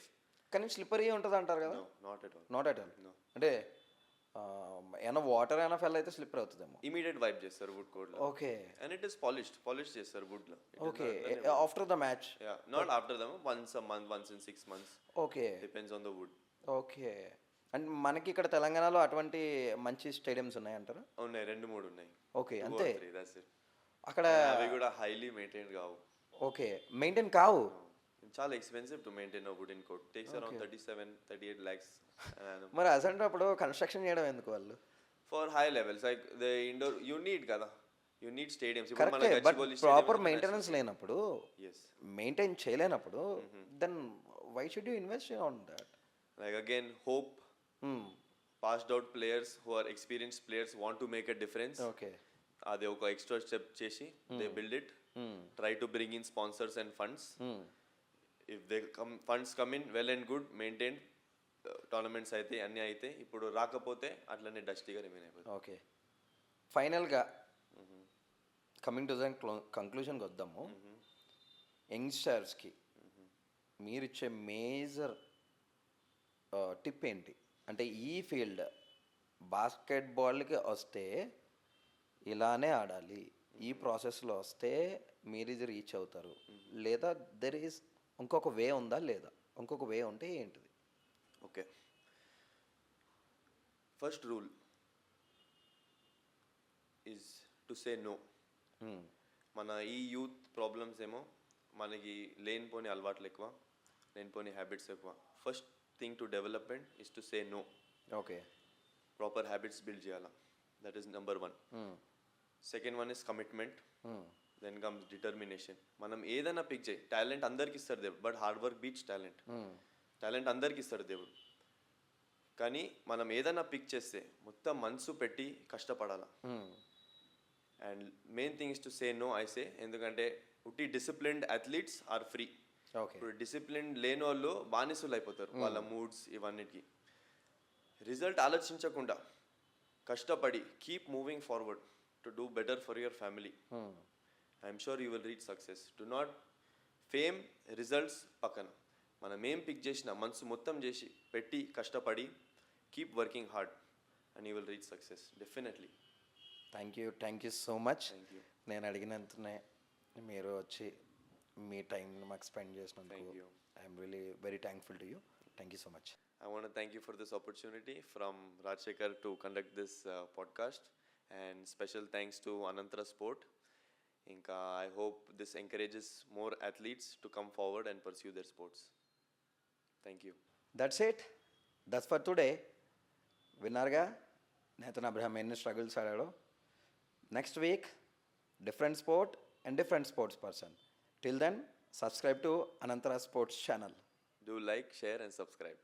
కానీ slippery ఉంటుంది అంటారు కదా? Not at all. Not at all. అంటే ఏమైనా వాటర్ అయినా ఫెల్ అయితే స్లిప్పర్ అవుతుందేమో? ఇమీడియట్ వైప్ చేస్తారు వుడ్ కోడ్ లో. Okay. And it is polish చేస్తారు వుడ్ లో. Okay. After the match? Yeah, not after them, once a month, once in 6 months. Okay. Depends on the wood. Okay. And మనకి ఇక్కడ తెలంగాణలో అటువంటి మంచి stadiums ఉన్నాయంటారా? ఉన్నాయి, 2-3 ఉన్నాయి. ఓకే. అంతే? అక్కడ అవి కూడా హైలీ మెయింటైన్ కావు. ఓకే. మెయింటైన్ కావు? చాలా expensive to maintain a wooden court. Takes around 37-38 lakhs. మరి అసంటప్పుడు కన్స్ట్రక్షన్ చేయడం ఎందుకు వాళ్ళు? For high levels like the indoor you need కదా, యు నీడ్ స్టేడియంస్. ఇప్పుడు మన కరెక్టే, బట్ గచ్చిబౌలి ప్రాపర్ మెయింటెనెన్స్ లేనప్పుడు, ఎస్, మెయింటైన్ చేయలేనప్పుడు, then why should you invest on that? Like again hope, passed out players who are experienced players want to make a difference. Okay. అది ఒక extra step చేసి they build it, try to bring in sponsors and funds. If they funds come in well and good, maintain tournaments అయితే అన్నీ అయితే. ఇప్పుడు రాకపోతే అట్లనే డస్టీగా remain అయిపోతుంది. ఓకే. ఫైనల్గా కమింగ్ టు ద కంక్లూషన్కి వద్దాము. యంగ్స్టర్స్కి మీరిచ్చే మేజర్ టిప్ ఏంటి? అంటే ఈ ఫీల్డ్ బాస్కెట్బాల్కి వస్తే ఇలానే ఆడాలి, ఈ ప్రాసెస్లో వస్తే మీరు ఇది రీచ్ అవుతారు, లేదా దెర్ ఈస్ ఇంకొక వే ఉందా, లేదా ఇంకొక వే ఉంటే ఏంటిది? Okay. First rule is to say no. మన ఈ యూత్ ప్రాబ్లమ్స్ ఏమో, మనకి లేనిపోని అలవాట్లు ఎక్కువ, లేనిపోని హ్యాబిట్స్ ఎక్కువ. First thing to development is to say no. Okay. Proper habits build చేయాలా, that is number 1. Second one is commitment. Then comes determination. మనం ఏదైనా పిక్ చేయి, టాలెంట్ అందరికి ఇస్తారు దేవుడు, but hard work beats talent. Talent అందరికి ఇస్తారు దేవుడు, కానీ మనం ఏదైనా పిక్ చేస్తే మొత్తం మనసు పెట్టి కష్టపడాలా. And main thing is to say no I say, ఎందుకంటే ఉట్టి disciplined athletes are free. Okay. ఇప్పుడు డిసిప్లిన్ లేని వాళ్ళు బానిసలు అయిపోతారు వాళ్ళ మూడ్స్ ఇవన్నిటికి. రిజల్ట్ ఆలోచించకుండా కష్టపడి keep moving forward to do better for your family. I'm sure you will reach success. Do not fame results పక్కన మనం ఏం పిక్ చేసినా మనసు మొత్తం చేసి పెట్టి కష్టపడి keep working hard and you will reach success definitely. Thank you so much. Thank you. నేను అడిగినంతనే మీరు వచ్చి మీ టైంని మాకు స్పెండ్ చేసినందుకు Thank you. I'm really very thankful to you. Thank you so much. I want to thank you for this opportunity from Rajshekhar to conduct this podcast, and special thanks to Anantara Sport. Inka, I hope this encourages more athletes to come forward and pursue their sports. Thank you. That's it. That's for today. విన్నారుగా Nathan Abraham ఎన్ని struggles ఆడాడో. Next week different sport and different sports person. Till then subscribe to Anantara Sports channel. Do like, share and subscribe.